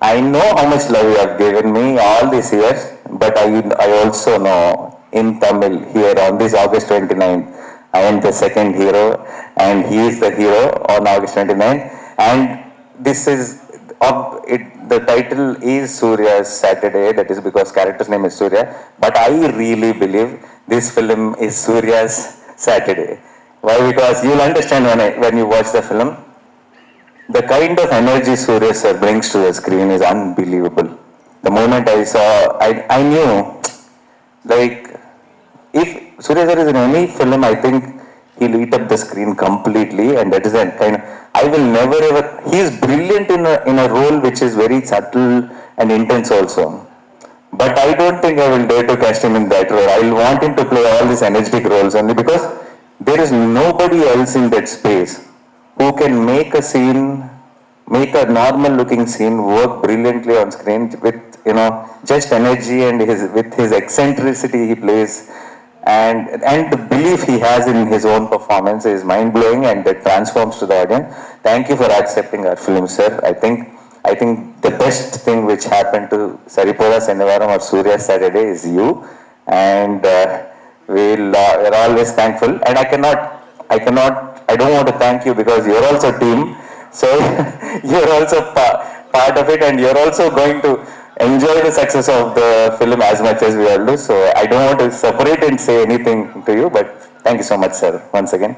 I know how much love you have given me all these years, but I also know in Tamil here on this August 29th, I am the second hero and he is the hero on August 29th. And this is, the title is Surya's Saturday, that is because character's name is Surya, but I really believe this film is Surya's Saturday. Why? Because you'll understand when you watch the film. The kind of energy Surya sir brings to the screen is unbelievable. The moment I saw, I knew, like, if Surya sir is in any film, I think he'll eat up the screen completely, and that is a kind of, I will never ever, he is brilliant in a role which is very subtle and intense also. But I don't think I will dare to cast him in that role. I will want him to play all these energetic roles only because there is nobody else in that space who can make a scene, make a normal looking scene work brilliantly on screen with, you know, just energy and with his eccentricity he plays, and the belief he has in his own performance is mind blowing, and that transforms to the audience. Thank you for accepting our film, sir. I think the best thing which happened to Saripoda Sennivaram or Surya Saturday is you, and we're always thankful. And I don't want to thank you because you're also team, so you're also part of it, and you're also going to enjoy the success of the film as much as we all do. So I don't want to separate and say anything to you, but thank you so much, sir, once again.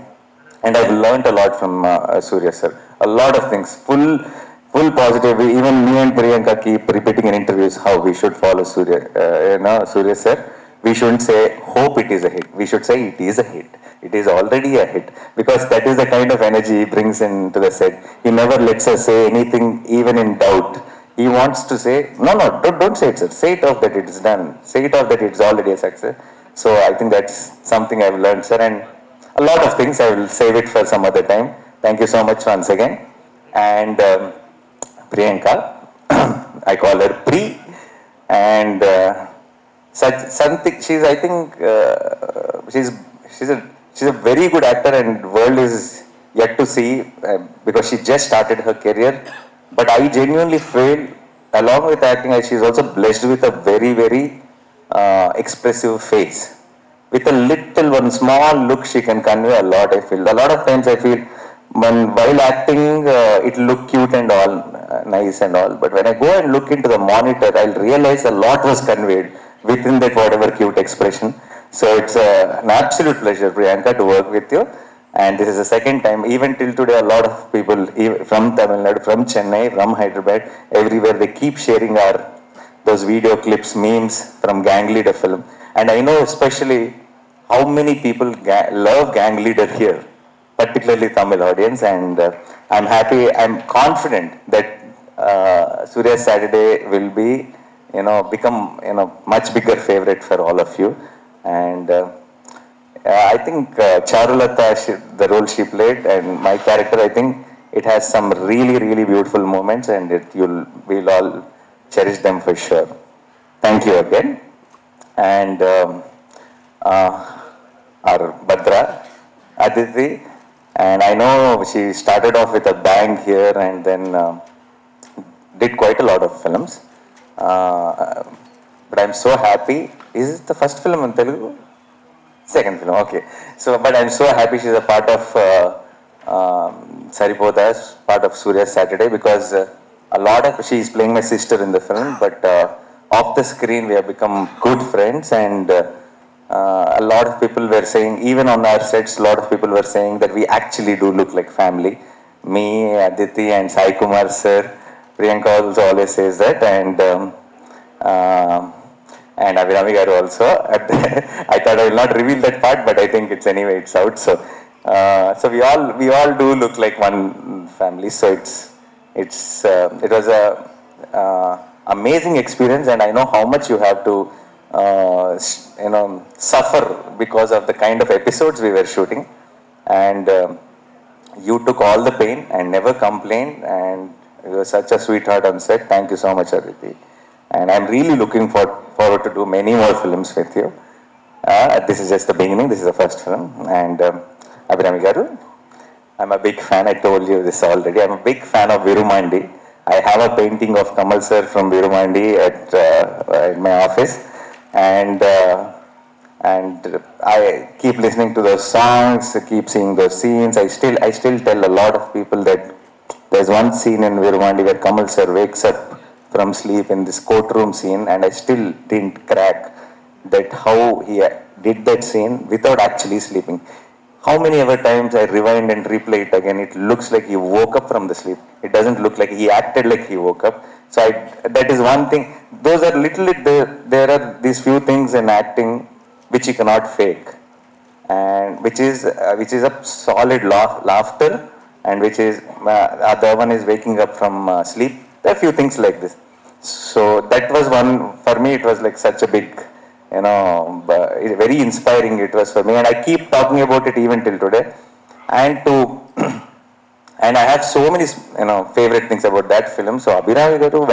And I've learned a lot from Surya sir, a lot of things, full positive. Even me and Priyanka keep repeating in interviews how we should follow Surya sir. We shouldn't say hope it is a hit. We should say it is a hit. It is already a hit, because that is the kind of energy he brings into the set. He never lets us say anything even in doubt. He wants to say, no, don't say it, sir. Say it off that it's done. Say it off that it's already a success. So I think that's something I've learned, sir. And a lot of things, I will save it for some other time. Thank you so much once again. And Priyanka, I call her Pri. And something, she's a very good actor, and world is yet to see because she just started her career. But I genuinely feel, along with acting, she's also blessed with a very, very expressive face. With a little one small look, she can convey a lot. I feel a lot of times I feel while acting, it look cute and all, nice and all. But when I go and look into the monitor, I'll realize a lot was conveyed within that whatever cute expression. So it's an absolute pleasure, Priyanka, to work with you. And this is the second time. Even till today, a lot of people from Tamil Nadu, from Chennai, from Hyderabad, everywhere, they keep sharing those video clips, memes from Gang Leader film. And I know especially how many people love Gang Leader here, particularly Tamil audience. And I'm happy, I'm confident that Surya Saturday will be, become, much bigger favorite for all of you. And I think Charulata, the role she played, and my character, I think it has some really, really beautiful moments, and we'll all cherish them for sure. Thank you again. And our Bhadra, Aditi, and I know she started off with a bang here and then did quite a lot of films. But I'm so happy. Is it the first film in Telugu? Second film, okay. So, but I'm so happy she's a part of Saripoda's, part of Surya's Saturday, because she's playing my sister in the film, but off the screen we have become good friends, and a lot of people were saying, even on our sets, a lot of people were saying that we actually do look like family, me, Aditi, and Sai Kumar sir. Priyanka also always says that, and Abhinami garu also. I thought I will not reveal that part, but I think it's anyway, it's out. So, so we all do look like one family. So it was a amazing experience, and I know how much you have to suffer because of the kind of episodes we were shooting, and you took all the pain and never complained, and you were such a sweetheart on set. Thank you so much, Aditi, and I'm really looking forward to do many more films with you. This is just the beginning. This is the first film, and Abhinami garu, I'm a big fan. I told you this already. I'm a big fan of Virumandi. I have a painting of Kamal sir from Virumandi at my office, and I keep listening to those songs, keep seeing those scenes. I still tell a lot of people that there's one scene in Virumandi where Kamal sir wakes up from sleep in this courtroom scene, and I still didn't crack that how he did that scene without actually sleeping. How many ever times I rewind and replay it again, it looks like he woke up from the sleep. It doesn't look like he acted like he woke up. So that is one thing. Those are there are these few things in acting which you cannot fake, and which is a solid laughter, and which is other one is waking up from sleep. There are few things like this. So that was one, for me it was like such a big, very inspiring it was for me, and I keep talking about it even till today. And I have so many favorite things about that film. So Abhinami garu,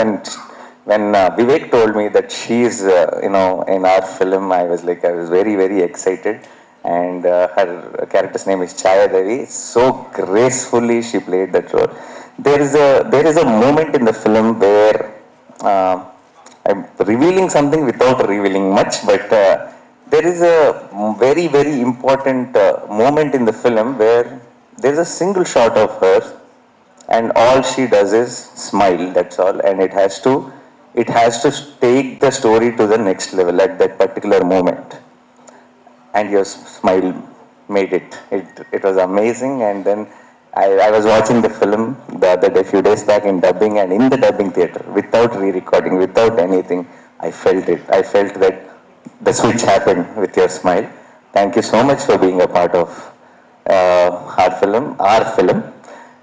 when Vivek told me that she is in our film, I was very, very excited. And her character's name is Chaya Devi. So gracefully she played that role. There is a moment in the film where I'm revealing something without revealing much, but there is a very, very important moment in the film where there's a single shot of her, and all she does is smile. That's all, and it has to take the story to the next level at that particular moment. And your smile made it. It was amazing. And then I was watching the film the other day, few days back in dubbing, and in the dubbing theater, without re-recording, without anything, I felt it. I felt that the switch happened with your smile. Thank you so much for being a part of our film.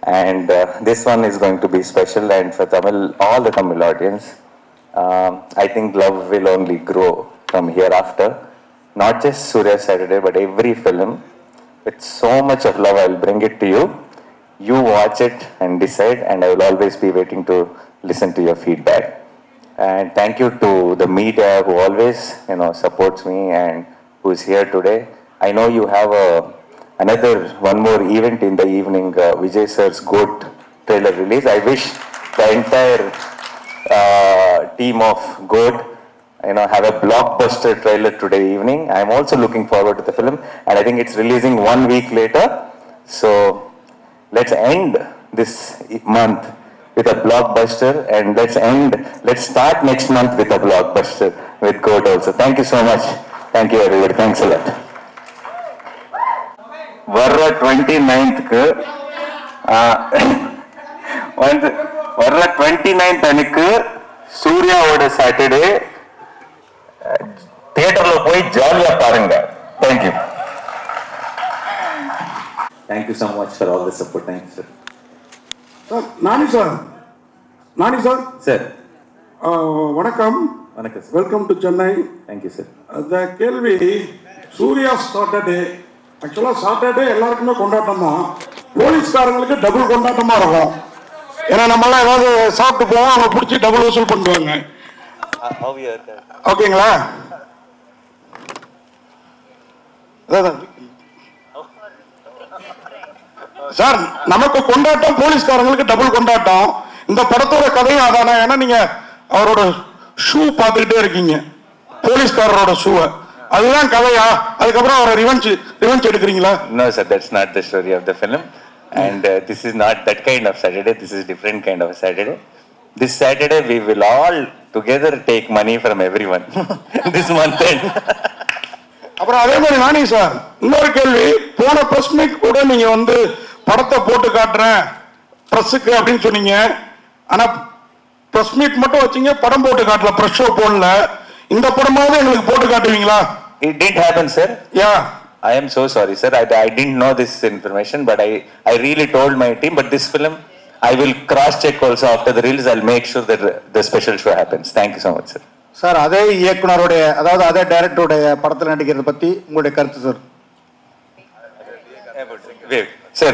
And this one is going to be special, and for all the Tamil audience, I think love will only grow from hereafter. Not just Surya Saturday, but every film. With so much of love, I will bring it to you. You watch it and decide, and I will always be waiting to listen to your feedback. And thank you to the media who always, supports me and who is here today. I know you have one more event in the evening, Vijay sir's GOAT trailer release. I wish the entire team of GOAT have a blockbuster trailer today evening. I'm also looking forward to the film, and I think it's releasing 1 week later. So let's end this month with a blockbuster, and let's start next month with a blockbuster with GOAT also. Thank you so much. Thank you everybody. Thanks a lot. வர்ற 29th வர்ற 29th அன்னைக்கு சூர்யாவோட Saturday தியேட்டர்ல போய் ஜாலியா பாருங்க. Thank you. Thank you so much for all the support. Thank you sir. Nani sir sir வணக்கம். வணக்கம் sir. Welcome to Chennai. Thank you sir. அந்த கேள்வி, சூர்யா சாட்டர்டே, ஆக்சுவலாக சாட்டர்டே எல்லாருக்குமே கொண்டாட்டம் தான். போலீஸ்காரங்களுக்கு டபுள் கொண்டாட்டமாக இருக்கும். ஏன்னா நம்மளாம் ஏதாவது சாப்பிட்டு போவோம், அவங்க பிடிச்சி டபுள் வசூல் பண்ணுவாங்க. ஓகேங்களா? சார், நமக்கு கொண்டாட்டம், போலீஸ்காரங்களுக்கு டபுள் கொண்டாட்டம். இந்த படத்தோட கதையும் அதானே? ஏன்னா நீங்க அவரோட ஷூ பார்த்துக்கிட்டே இருக்கீங்க, போலீஸ்காரரோட ஷூவை. அதுதான் கதையா? அதுக்கப்புறம் அவரை ரிவெஞ்ச் எடுக்கிறீங்களா? No sir, that's not the story of the film, and this is not that kind of Saturday. This is different kind of a Saturday. This Saturday we will all together take money from everyone this month end. அப்புறம் அதே மாதிரி நானி sir, இன்னொரு கேள்வி. போன press meet கூட நீங்க படத்தை போட்டு காட்டுறேன், ப்ரெஸ்ஸுக்கு அப்படின்னு சொன்னீங்க. ஆனால் ப்ரெஸ் மீட் மட்டும் வச்சிங்க, படம் போட்டு காட்டல, ப்ரெஸ் ஷோ போடல. இந்த படமாவது எங்களுக்கு போட்டு காட்டுவீங்களா? It didn't happen, sir. Yeah. I am so sorry, sir. I didn't know this information, but I really told my team. But this film, I will cross-check also after the release. I'll make sure that the special show happens. Thank you so much, sir. Sir, அதே இயக்குனருடைய, அதாவது அதே டைரக்டருடைய படத்தில் நடிக்கிறத பற்றி உங்களுடைய கருத்து sir? Sir,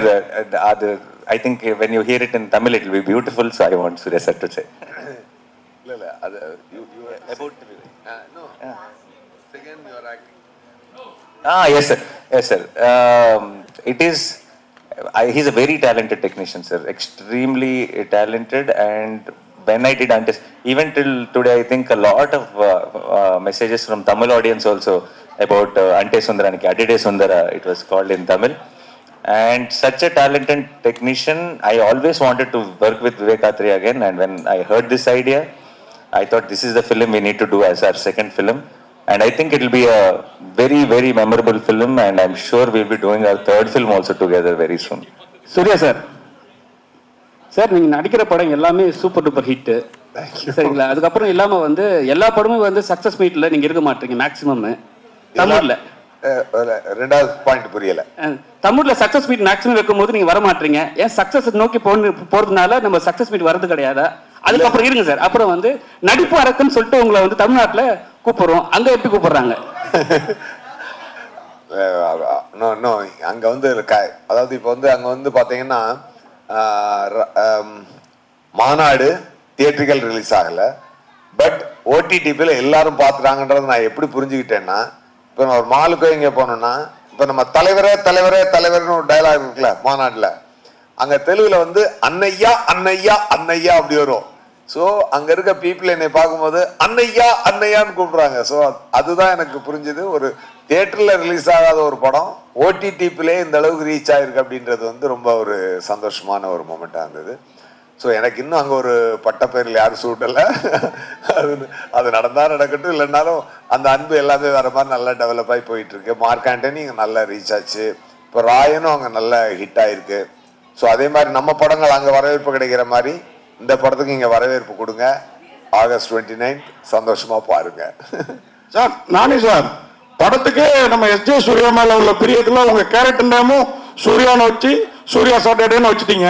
I think when you hear it in Tamil, it will be beautiful. So I want Surya sir to say. About no. Second, you are acting. Yes, sir. Yes, sir. It is. He's a very talented technician, sir. Extremely talented. And when I did Antes, even till today, I think a lot of messages from Tamil audience also about Ante Sundaraniki, Adide Sundara, it was called in Tamil. And such a talented technician, I always wanted to work with Vivek Athre again. And when I heard this idea, I thought this is the film we need to do as our second film. And I think it will be a very, very memorable film. And I'm sure we'll be doing our third film also together very soon. Suriya sir, sir நீங்கள் நடிக்கிற படம் எல்லாமே super duper hit, சரிங்களா? அதுக்கப்புறம் இல்லாமல் வந்து எல்லா படமும் வந்து சக்ஸஸ் மீட்டில் நீங்கள் இருக்க மாட்டீங்க மேக்ஸிமம். தமிழில் ரெண்டாவது பாயிண்ட் புரியல. தமிழில் சக்ஸஸ் மீட் மேக்ஸிமம் வைக்கும் போது நீங்கள் வர மாட்டீங்க. ஏன் சக்ஸஸ் நோக்கி போகிறதுனால நம்ம சக்ஸஸ் மீட் வரது கிடையாதா? அதுக்கப்புறம் இருங்க சார், அப்புறம் வந்து நடிப்பு அரக்குன்னு சொல்லிட்டு உங்களை வந்து தமிழ்நாட்டில் கூப்பிடுறோம், அங்கே எப்படி கூப்பிடுறாங்க? அங்க வந்து அதாவது இப்போ வந்து அங்க வந்து பாத்தீங்கன்னா மாநாடு தியேட்டர்கள் ரிலீஸ் ஆகல, பட் ஓடிடிபில எல்லாரும் பாத்துறாங்கன்றது நான் எப்படி புரிஞ்சுக்கிட்டேன்னா, இப்போ நம்ம ஒரு மாலுக்கோ இங்கே போனோம்னா, இப்போ நம்ம தலைவரே தலைவரே தலைவர்னு ஒரு டைலாக் இருக்குல்ல மாநாட்டில், அங்கே தெலுங்குல வந்து அன்னையா அன்னையா அன்னையா அப்படி வரும். ஸோ அங்கே இருக்க பீப்புள் என்னை பார்க்கும்போது அன்னையா அன்னையான்னு கூப்பிடுறாங்க. ஸோ அதுதான் எனக்கு புரிஞ்சுது. ஒரு தியேட்டரில் ரிலீஸ் ஆகாத ஒரு படம் ஓடிடிபிலே இந்த அளவுக்கு ரீச் ஆகிருக்கு அப்படின்றது வந்து ரொம்ப ஒரு சந்தோஷமான ஒரு மூமெண்ட்டாக இருந்தது. ஸோ எனக்கு இன்னும் அங்கே ஒரு பட்டப்பேரில் யாரும் சூட்டலை. அது நடந்தால் நடக்கட்டும், இல்லைன்னாலும் அந்த அன்பு எல்லாமே வேறு மாதிரி நல்லா டெவலப் ஆகி போயிட்டுருக்கு. மார்க் ஆண்டனி இங்கே நல்லா ரீச் ஆச்சு, இப்போ ராயனும் அங்கே நல்ல ஹிட் ஆகிருக்கு. ஸோ அதே மாதிரி நம்ம படங்கள் அங்கே வரவேற்பு கிடைக்கிற மாதிரி இந்த படத்துக்கு இங்கே வரவேற்பு கொடுங்க. ஆகஸ்ட் 29 சந்தோஷமாக பாருங்க. சார், நானே சார் படத்துக்கே நம்ம எஸ்ஜே சூர்யா மேலே உள்ள பிரியத்தில் உங்கள் கேரக்டர் நேமும் சூர்யான்னு வச்சு சூர்யா சாட்டர்டேன்னு வச்சுட்டீங்க.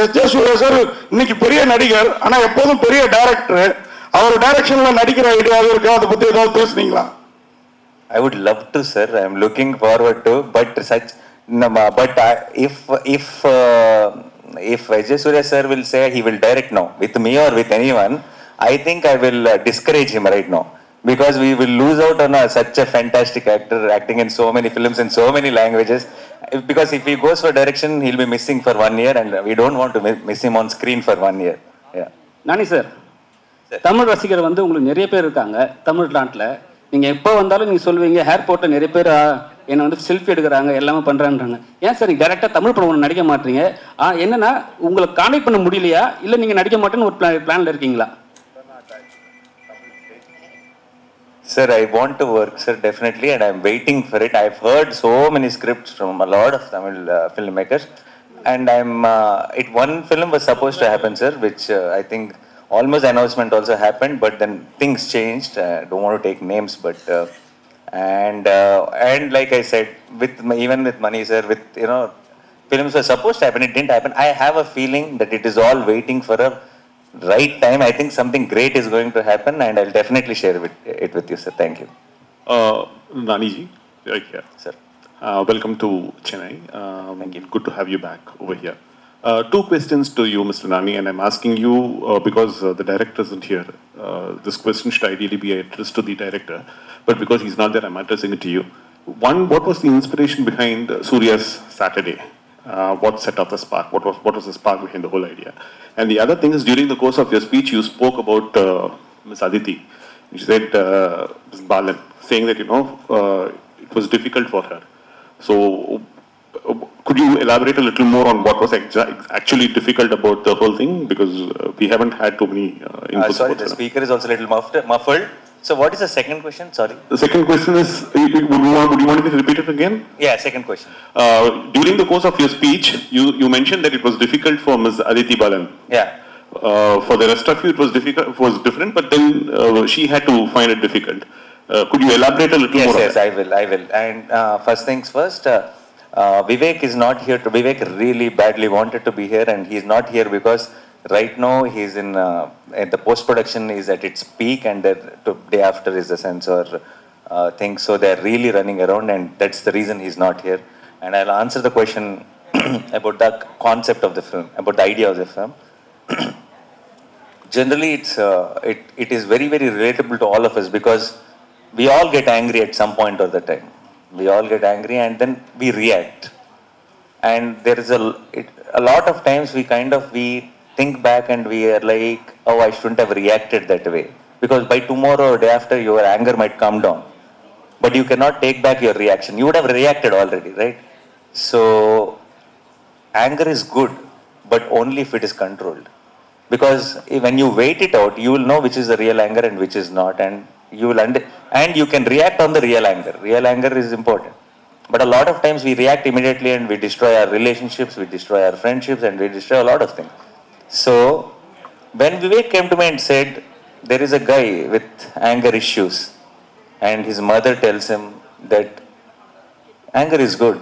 எஸ்ஜே சூர்யா சார் இன்னைக்கு பெரிய நடிகர், ஆனால் எப்போதும் பெரிய டைரக்டர். அவர் டைரக்ஷனில் நடிக்கிற ஐடியாவும் இருக்கா? அதை பற்றி ஏதாவது பேசுனீங்களா? I would love to, sir. I'm looking forward to. If Vijay Surya sir will say he will direct now, with me or with anyone, I think I will discourage him right now. Because we will lose out on such a fantastic actor acting in so many films in so many languages. Because if he goes for direction, he'll be missing for 1 year, and we don't want to miss him on screen for 1 year. Yeah. Nani sir, Tamil ரசிகர் வந்து உங்களுக்கு நிறைய பேர் இருக்காங்க தமிழ்நாட்டில். நீங்கள் எப்போ வந்தாலும் நீங்கள் சொல்லுவீங்க ஏர்போர்ட்டில் நிறைய பேர் என்னை வந்து செல்ஃபி எடுக்கிறாங்க, எல்லாமே பண்ணுறான்றாங்க. ஏன் சார் நீங்கள் டேரெக்டாக தமிழ் படம் ஒன்று நடிக்க மாட்டீங்க? என்னென்னா உங்களுக்கு கான்டெக்ட் பண்ண முடியலையா, இல்லை நீங்கள் நடிக்க மாட்டேன்னு ஒரு பிளானில் இருக்கீங்களா? Sir, I want to work, sir, definitely, and I'm waiting for it. I've heard so many scripts from a lot of Tamil filmmakers, and one film was supposed to happen, sir, which I think almost announcement also happened, but then things changed. Don't want to take names, but and like I said, even with money, sir, with films were supposed to happen, it didn't happen. I have a feeling that it is all waiting for a right time. I think something great is going to happen, and I'll definitely share it with you, sir. Thank you. Nani ji, right here. Sir. Welcome to Chennai. Thank you. Good to have you back over here. 2 questions to you, Mr. Nani, and I'm asking you because the director isn't here. This question should ideally be addressed to the director, but because he's not there, I'm addressing it to you. One, what was the inspiration behind Surya's Saturday? What set up the spark? What was the spark behind the whole idea? And the other thing is, during the course of your speech, you spoke about Ms. Aditi. You said Ms. Balan, saying that it was difficult for her. So, could you elaborate a little more on what was actually difficult about the whole thing? Because we haven't had too many inputs. Sorry, the speaker is also a little muffled. So what is the second question? Sorry. The second question is, would you want me to repeat it again? Yeah, second question. During the course of your speech, you mentioned that it was difficult for Ms. Aditi Balan. Yeah. For the rest of you, it was different, but then she had to find it difficult. Could you elaborate a little more? Yes, I will. And first things first, Vivek is not here. Vivek really badly wanted to be here, and he is not here because right now he's in the post-production is at its peak, and the day after is the censor thing. So they're really running around, and that's the reason he's not here. And I'll answer the question about the concept of the film, about the idea of the film. Generally, it is very, very relatable to all of us because we all get angry at some point of the time. We all get angry and then we react. And there is a lot of times we think back and we are like, oh, I shouldn't have reacted that way. Because by tomorrow or day after, your anger might come down. But you cannot take back your reaction. You would have reacted already, right? So, anger is good, but only if it is controlled. Because when you wait it out, you will know which is the real anger and which is not. And you will and you can react on the real anger. Real anger is important. But a lot of times we react immediately and we destroy our relationships, we destroy our friendships, and we destroy a lot of things. So, when Vivek came to me and said, there is a guy with anger issues, and his mother tells him that anger is good,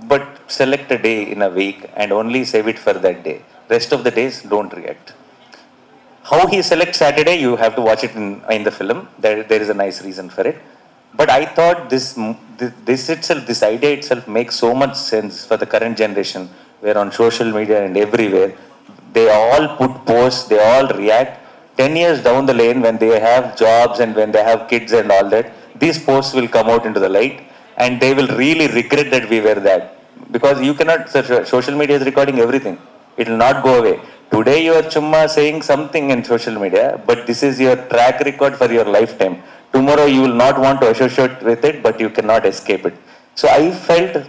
but select a day in a week and only save it for that day. Rest of the days, don't react. How he selects Saturday, you have to watch it in the film. There is a nice reason for it. But I thought this idea itself makes so much sense for the current generation, where on social media and everywhere, they all put posts, they all react. 10 years down the lane, when they have jobs and when they have kids and all that, these posts will come out into the light and they will really regret that we were that. Because you cannot, social media is recording everything. It will not go away. Today you are chumma saying something in social media, but this is your track record for your lifetime. Tomorrow you will not want to associate with it, but you cannot escape it. So I felt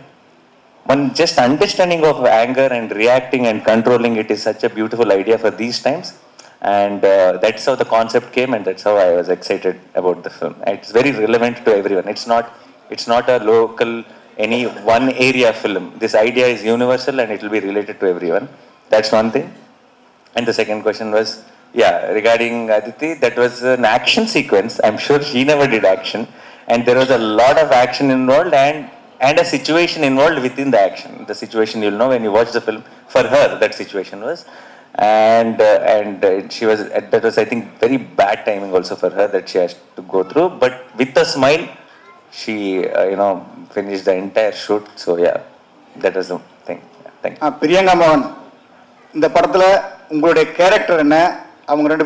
one just understanding of anger and reacting and controlling it is such a beautiful idea for these times. And that's how the concept came, and that's how I was excited about the film. It's very relevant to everyone. It's not a local, any one area film. This idea is universal and it will be related to everyone. That's one thing. And the second question was, regarding Aditi, that was an action sequence. I'm sure she never did action. And there was a lot of action involved and a situation involved within the action. The situation you'll know when you watch the film. For her, that situation was. And she was, that was, I think, very bad timing also for her that she has to go through. But with a smile, she, finished the entire shoot. So, that was the thing. Thank you. Priyanka மோகன், இந்த படத்துல உங்களுடைய character என்ன? அவங்க ரெண்டு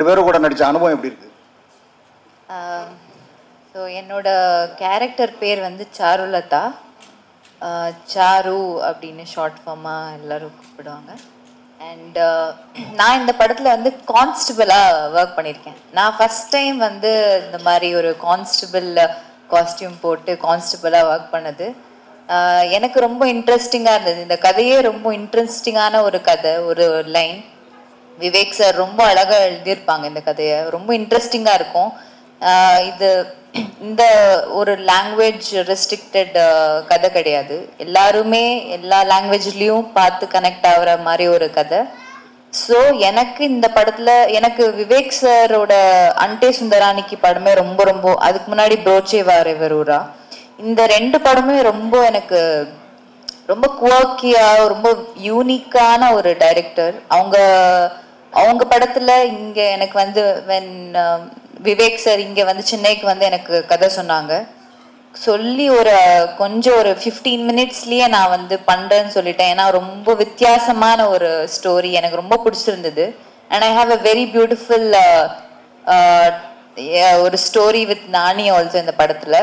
பேரும் கூட நடிச்ச அனுபவம் எப்படி இருக்கு? ஸோ என்னோட கேரக்டர் பேர் வந்து சாருலதா. சாரு அப்படின்னு ஷார்ட் ஃபார்மாக எல்லோரும் கூப்பிடுவாங்க. அண்ட் நான் இந்த படத்தில் வந்து கான்ஸ்டபிளாக ஒர்க் பண்ணியிருக்கேன். நான் ஃபஸ்ட் டைம் வந்து இந்த மாதிரி ஒரு கான்ஸ்டபிள் காஸ்டியூம் போட்டு கான்ஸ்டபிளாக ஒர்க் பண்ணது எனக்கு ரொம்ப இன்ட்ரெஸ்டிங்காக இருந்தது. இந்த கதையே ரொம்ப இன்ட்ரெஸ்டிங்கான ஒரு கதை, ஒரு லைன். விவேக் சார் ரொம்ப அழகாக எழுதியிருப்பாங்க இந்த கதையை. ரொம்ப இன்ட்ரெஸ்டிங்காக இருக்கும். இது இந்த ஒரு லாங்குவேஜ் ரெஸ்ட்ரிக்டட் கதை கிடையாது. எல்லாருமே எல்லா லாங்குவேஜ்லேயும் பார்த்து கனெக்ட் ஆகிற மாதிரி ஒரு கதை. ஸோ எனக்கு இந்த படத்தில் எனக்கு விவேக் சாரோட அன்டே சுந்தரானிக்கு படமே ரொம்ப ரொம்ப, அதுக்கு முன்னாடி ப்ரோச்சே வாரேவரூரா, இந்த ரெண்டு படமே ரொம்ப எனக்கு ரொம்ப குவாக்கியாக ரொம்ப யூனிக்கான ஒரு டைரக்டர். அவங்க படத்தில் இங்கே எனக்கு வந்து விவேக் சார் இங்கே வந்து சென்னைக்கு வந்து எனக்கு கதை சொன்னாங்க. சொல்லி கொஞ்சம் ஒரு 15 மினிட்ஸ்லேயே நான் வந்து பண்ணுறேன்னு சொல்லிட்டேன். ஏன்னா ரொம்ப வித்தியாசமான ஒரு ஸ்டோரி எனக்கு ரொம்ப பிடிச்சிருந்தது. And I have a very beautiful ஒரு ஸ்டோரி வித் நானி ஆல்சோ இந்த படத்தில்.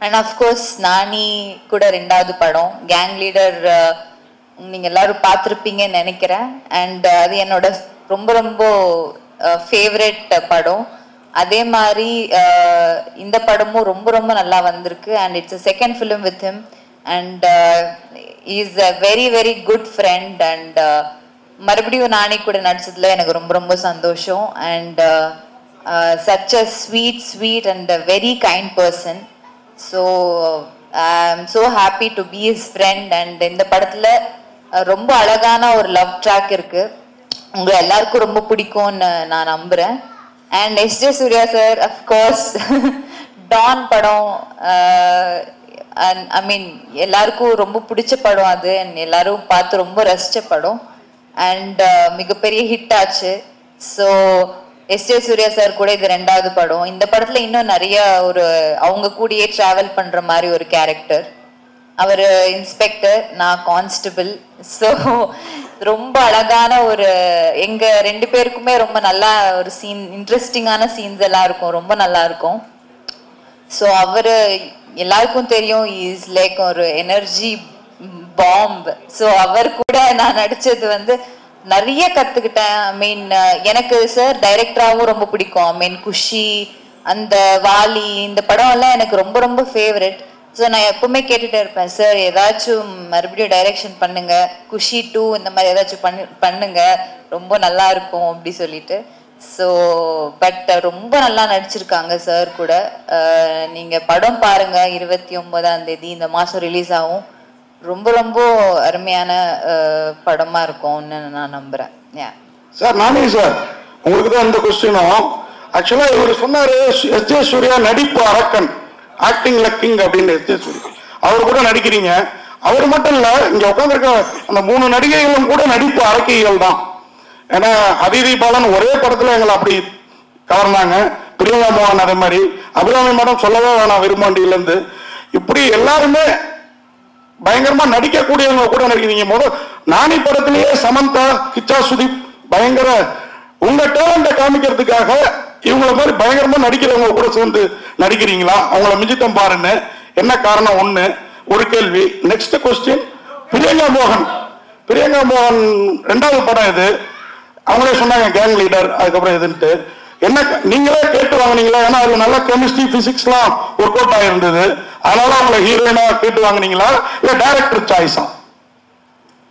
அண்ட் அஃப்கோர்ஸ் நானி கூட ரெண்டாவது படம் கேங் லீடர் நீங்கள் எல்லோரும் பார்த்துருப்பீங்கன்னு நினைக்கிறேன். அண்ட் அது என்னோட ரொம்ப ரொம்ப ஃபேவரட் படம். அதே மாதிரி இந்த படமும் ரொம்ப ரொம்ப நல்லா வந்திருக்கு. And it's a second film with him. And is a very very good friend. And மறுபடியும் நானி கூட நடிச்சதுல எனக்கு ரொம்ப ரொம்ப சந்தோஷம். And such a sweet and a very kind person. So I'm so happy to be his friend. And இந்த படத்துல ரொம்ப அழகான ஒரு லவ் ட்ராக் இருக்கு, உங்க எல்லாருக்கும் ரொம்ப பிடிக்கும்னு நான் நம்புறேன். And SJ. Suryah sir of course Don படம் ஐ மீன் எல்லாருக்கும் ரொம்ப பிடிச்ச படம் அது, அண்ட் எல்லாரும் பார்த்து ரொம்ப ரசிச்ச படம். அண்ட் மிகப்பெரிய ஹிட் ஆச்சு. So S J. சூர்யா சார் கூட இது 2வது படம். இந்த படத்துல இன்னும் நிறைய ஒரு அவங்க கூடயே டிராவல் பண்ற மாதிரி ஒரு கேரக்டர். அவர் இன்ஸ்பெக்டர், நான் கான்ஸ்டபிள். ஸோ ரொம்ப அழகான ஒரு எங்க 2 பேருக்குமே ரொம்ப நல்லா ஒரு சீன், இன்ட்ரெஸ்டிங்கான சீன்ஸ் எல்லாம் இருக்கும், ரொம்ப நல்லா இருக்கும். ஸோ அவர் எல்லாருக்கும் தெரியும் இஸ் லைக் ஒரு எனர்ஜி பாம்ப். ஸோ அவர் கூட நான் நடிச்சது வந்து நிறைய கத்துக்கிட்டேன். ஐ மீன் எனக்கு சார் டைரக்டராகவும் ரொம்ப பிடிக்கும். ஐ மீன் குஷி, அந்த வாலி, இந்த படம் எல்லாம் எனக்கு ரொம்ப ரொம்ப ஃபேவரட். ஸோ நான் எப்பவுமே கேட்டுட்டே இருப்பேன், சார் ஏதாச்சும் மறுபடியும் டைரக்ஷன் பண்ணுங்க, குஷி 2 இந்த மாதிரி ஏதாச்சும் பண்ணுங்க, ரொம்ப நல்லா இருக்கும் அப்படி சொல்லிட்டு. ஸோ பட் ரொம்ப நல்லா நடிச்சிருக்காங்க சார் கூட. நீங்க படம் பாருங்க, 29ஆம் தேதி இந்த மாதம் ரிலீஸ் ஆகும். ரொம்ப ரொம்ப அருமையான படமா இருக்கும்னு நான் நம்புறேன். சார் நானே சார் உங்களுக்கு தான் இந்த கொஸ்டினும். ஆக்சுவலா இவர் சொன்னாரு எஸ்.ஜே. சூர்யா நடிப்பு அரக்கன், ஆக்டிங்ல கிங் அப்படின்னு. எஸ்.ஜே. சூர்யா அவர் கூட நடிக்கிறீங்க. அவர் மட்டும் இல்ல, இங்க உட்காந்துருக்க அந்த 3 நடிகைகளும் கூட நடிப்பு அரக்கைகள் தான். ஏன்னா அதிதி பாலன் ஒரே படத்துல எங்களை அப்படி கவர்ந்தாங்க, பிரியங்கா மோகன் அதே மாதிரி, அபிராமி மேடம் சொல்லவே வேணாம் விரும்பாண்டியில இருந்து, இப்படி எல்லாருமே பயங்கரமா நடிக்கக்கூடியவங்க கூட நடிக்கிறீங்க. முதல் நானி படத்திலேயே சமந்தா, கிச்சா சுதீப் பயங்கர உங்க டேலண்ட காமிக்கிறதுக்காக இவங்களை மாதிரி பயங்கரமா நடிக்கிறவங்க கூட சேர்ந்து நடிக்கிறீங்களா? அவங்கள மிஞ்சித்தம் பாருன்னு என்ன காரணம்? ஒண்ணு ஒரு கேள்வி. நெக்ஸ்ட் கொஸ்டின், பிரியங்கா மோகன் 2வது படம் இது. அவங்களே சொன்னாங்க கேங் லீடர், அதுக்கப்புறம் எதுன்ட்டு என்ன நீங்களே கேட்டு வாங்கினீங்களா? ஏன்னா அது நல்லா கெமிஸ்ட்ரி பிசிக்ஸ்லாம் ஒர்க் அவுட் ஆயிருந்தது, அதனால அவங்களை ஹீரோயினா கேட்டு வாங்கினீங்களா இல்ல director சாய்ஸா?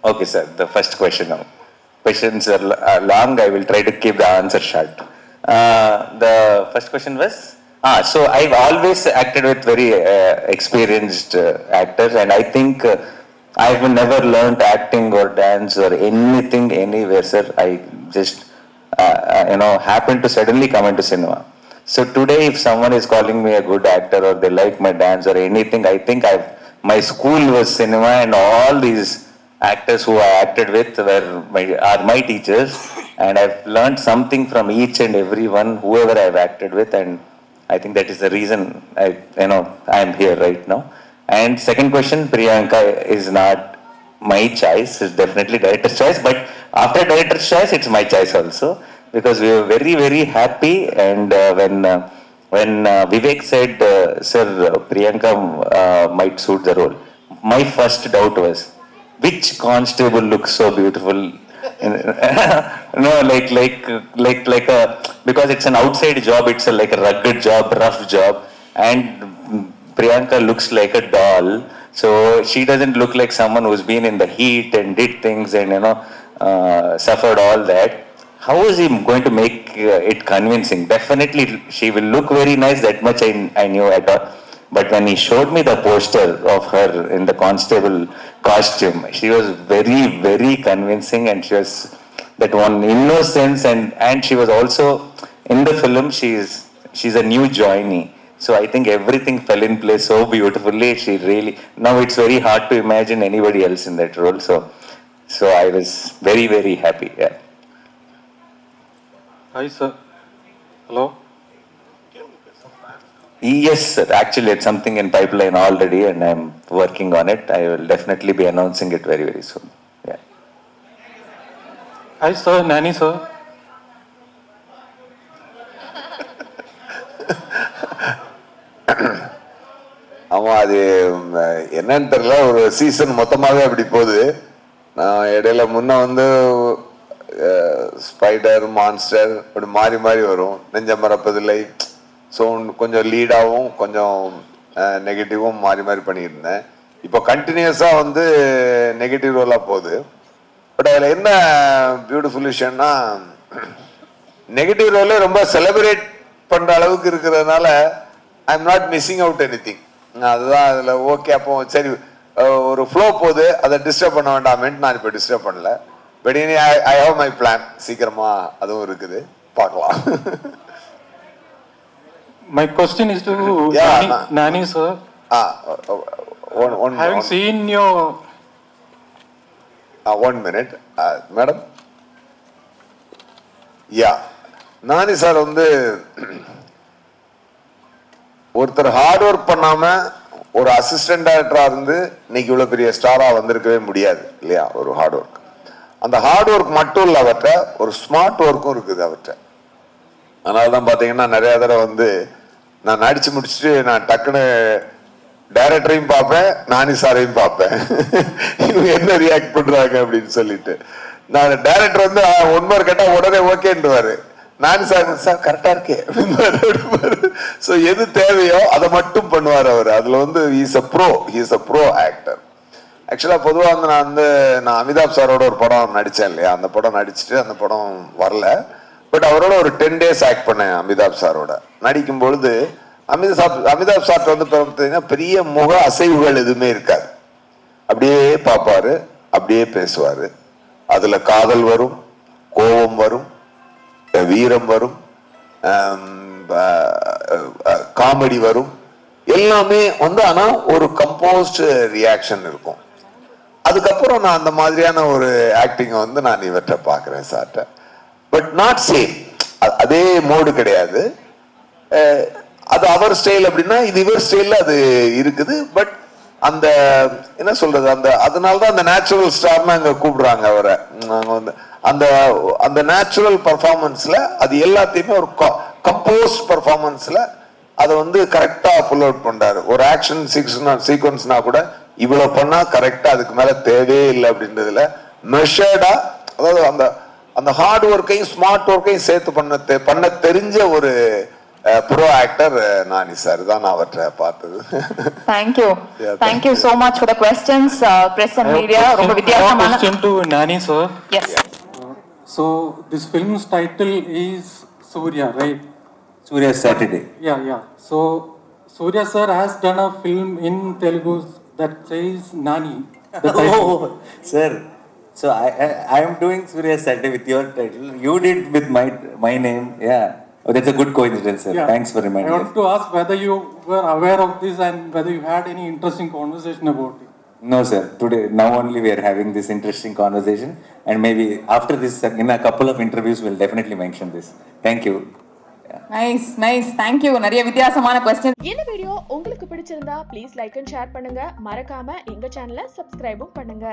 Okay, sir. The first question now. Questions are long. I will try to keep the answer short. The first question was, so I've always acted with very experienced actors, and I think I've never learned acting or dance or anything anywhere, sir. I just happened to suddenly come into cinema. So today, if someone is calling me a good actor or they like my dance or anything, I think my school was cinema, and all these actors who I acted with are my teachers, and I've learned something from each and every one, whoever I've acted with, and I think that is the reason I am here right now. And second question, Priyanka is not my choice, it's definitely director's choice, but after director's choice, it's my choice also, because we were very, very happy. And when Vivek said, sir, Priyanka might suit the role, my first doubt was, which constable looks so beautiful? No, like because it's an outside job, it's like a rugged job, rough job, and Priyanka looks like a doll. So she doesn't look like someone who's been in the heat and did things and suffered all that. How is he going to make it convincing? Definitely she will look very nice, that much I knew at all. But when he showed me the poster of her in the constable costume, she was very, very convincing, and she was that one innocence, and she was also in the film, she's a new joinee. So I think everything fell in place so beautifully. She really, now it's very hard to imagine anybody else in that role. So I was very, very happy. Yeah. Hi, sir. Hello. Yes, sir. Actually, it's something in pipeline already, and I'm working on it. I will definitely be announcing it very, very soon. Yeah. Hi, sir. Nani, sir. ஆமா, அது என்னன்னு தெரியல, ஒரு season மொத்தமாவே அப்படி போகுது. நான் இடையில முன்ன வந்து ஸ்பைடர், மான்ஸ்டர் அப்படி மாறி மாறி வரும். நெஞ்ச மறப்பதில்லை, ஸோ கொஞ்சம் லீடாகவும் கொஞ்சம் நெகட்டிவும் மாறி மாறி பண்ணியிருந்தேன். இப்போ கண்டினியூஸாக வந்து நெகட்டிவ் ரோலாக போகுது. பட் அதில் என்ன பியூட்டிஃபுல் விஷயம்னா, நெகட்டிவ் ரோலே ரொம்ப செலிப்ரேட் பண்ற அளவுக்கு இருக்கிறதுனால I am not missing out anything. அதுதான் அதுல ஓகே. அப்போ சரி ஒரு ஃப்ளோ போகுது, அதை டிஸ்டர்ப் பண்ண வேண்டாமேன்ட்டு நான் இப்போ டிஸ்டர்ப் பண்ணல. பட் இனி ஐ ஹவ் மை பிளான். சீக்கிரமா அதுவும் இருக்குது, பார்க்கலாம். My question is to Nani sir. Having seen your 1 minute, madam. Nani sir வந்து ஒருத்தர் ஹார்ட் ஒர்க் பண்ணாம ஒரு அசிஸ்டன்ட் டைரக்டரா இருந்து இன்னைக்கு இவ்வளவு பெரிய ஸ்டாரா வந்திருக்கவே முடியாது இல்லையா? ஒரு ஹார்ட் ஒர்க். அந்த ஹார்ட் ஒர்க் மட்டும் இல்ல, அவர்கிட்ட ஒரு ஸ்மார்ட் ஒர்க்கும் இருக்குது அவர்கிட்ட. அதனாலதான் பாத்தீங்கன்னா நிறைய தடவை வந்து நான் நடிச்சு முடிச்சுட்டு நான் டக்குன்னு டைரக்டரையும் பார்ப்பேன், நானி சாரையும் பார்ப்பேன், இவங்க என்ன ரியாக்ட் பண்றாங்க அப்படின்னு சொல்லிட்டு. நான் டைரக்டர் வந்து ஒன்மர் கேட்டா உடனே ஓகேன்னுவாரு, நானி சார் கரெக்டா இருக்கே அப்படின்னு. ஸோ எது தேவையோ அதை மட்டும் பண்ணுவார் அவர். அதுல வந்து ஹீஸ் அ ப்ரோ ஆக்டர். ஆக்சுவலா பொதுவாக வந்து நான் அமிதாப் சாரோட ஒரு படம் நடித்தேன் இல்லையா? அந்த படம் நடிச்சுட்டு அந்த படம் வரல. பட் அவரோட ஒரு 10 days ஆக்ட் பண்ணேன் அமிதாப் சாரோட. நடிக்கும் பொழுது அமிதாப் சார்ட்ட வந்து பார்த்தீங்கன்னா பெரிய முக அசைவுகள் எதுவுமே இருக்காது. அப்படியே பார்ப்பாரு, அப்படியே பேசுவாரு. அதுல காதல் வரும், கோபம் வரும், வீரம் வரும், காமெடி வரும், எல்லாமே வந்து ஆனா ஒரு கம்போஸ்ட் ரியாக்ஷன் இருக்கும். அதுக்கப்புறம் நான் அந்த மாதிரியான ஒரு ஆக்டிங்கை வந்து நான் இவற்றை பார்க்குறேன் சார்ட்ட. பட் நாட் சேம், அதே மோடு கிடையாது. அது அவர் ஸ்டைல் அப்படின்னா இது இவர் ஸ்டைல்ல அது இருக்குது. பட் அந்த என்ன சொல்றது, அதனாலதான் அந்த நேச்சுரல் ஸ்டார்னு அங்க கூப்பிடுறாங்க அவரை. அங்க வந்து அந்த நேச்சுரல் பர்ஃபார்மன்ஸ்ல அது எல்லாத்தையுமே ஒரு கம்போஸ்ட் பர்ஃபார்மன்ஸ்ல அதை வந்து கரெக்டா புல் அவுட் பண்றாரு. ஒரு ஆக்ஷன் சீக்வன்ஸ்னா கூட இவ்வளவு பண்ணா கரெக்டா, அதுக்கு மேல தேவையே இல்லை அப்படின்றதுல மெஷர்டா, அதாவது அந்த ஹார்ட் ஒர்க்கையும் ஸ்மார்ட் ஒர்க்கையும் சேர்த்து பண்ண தெரிஞ்ச ஒரு ப்ரோ ஆக்டர் நானி சார் தான் நான் அவற்றை பார்த்தது. Thank you so much for the questions, press and media. ரொம்ப வித்தியாசமான question to Nani sir. Yes. So this film's title is Surya, right? Surya Saturday. Yeah. So Surya sir has done a film in Telugu that says Nani. Sir, so I am doing Surya Saturday with your title. You did with my name. Yeah. Oh, that's a good coincidence, sir. Yeah. Thanks for reminding I want to ask whether you were aware of this and whether you had any interesting conversation about it. No, sir. Today, now only we are having this interesting conversation, and maybe after this, in a couple of interviews, we'll definitely mention this. Thank you. Nice. Thank you. நிறைய வித்தியாசமான question. இந்த video உங்களுக்கு பிடிச்சிருந்தா please like and share பண்ணுங்க. மறக்காம எங்க சேனலை சப்ஸ்கிரைபும் பண்ணுங்க.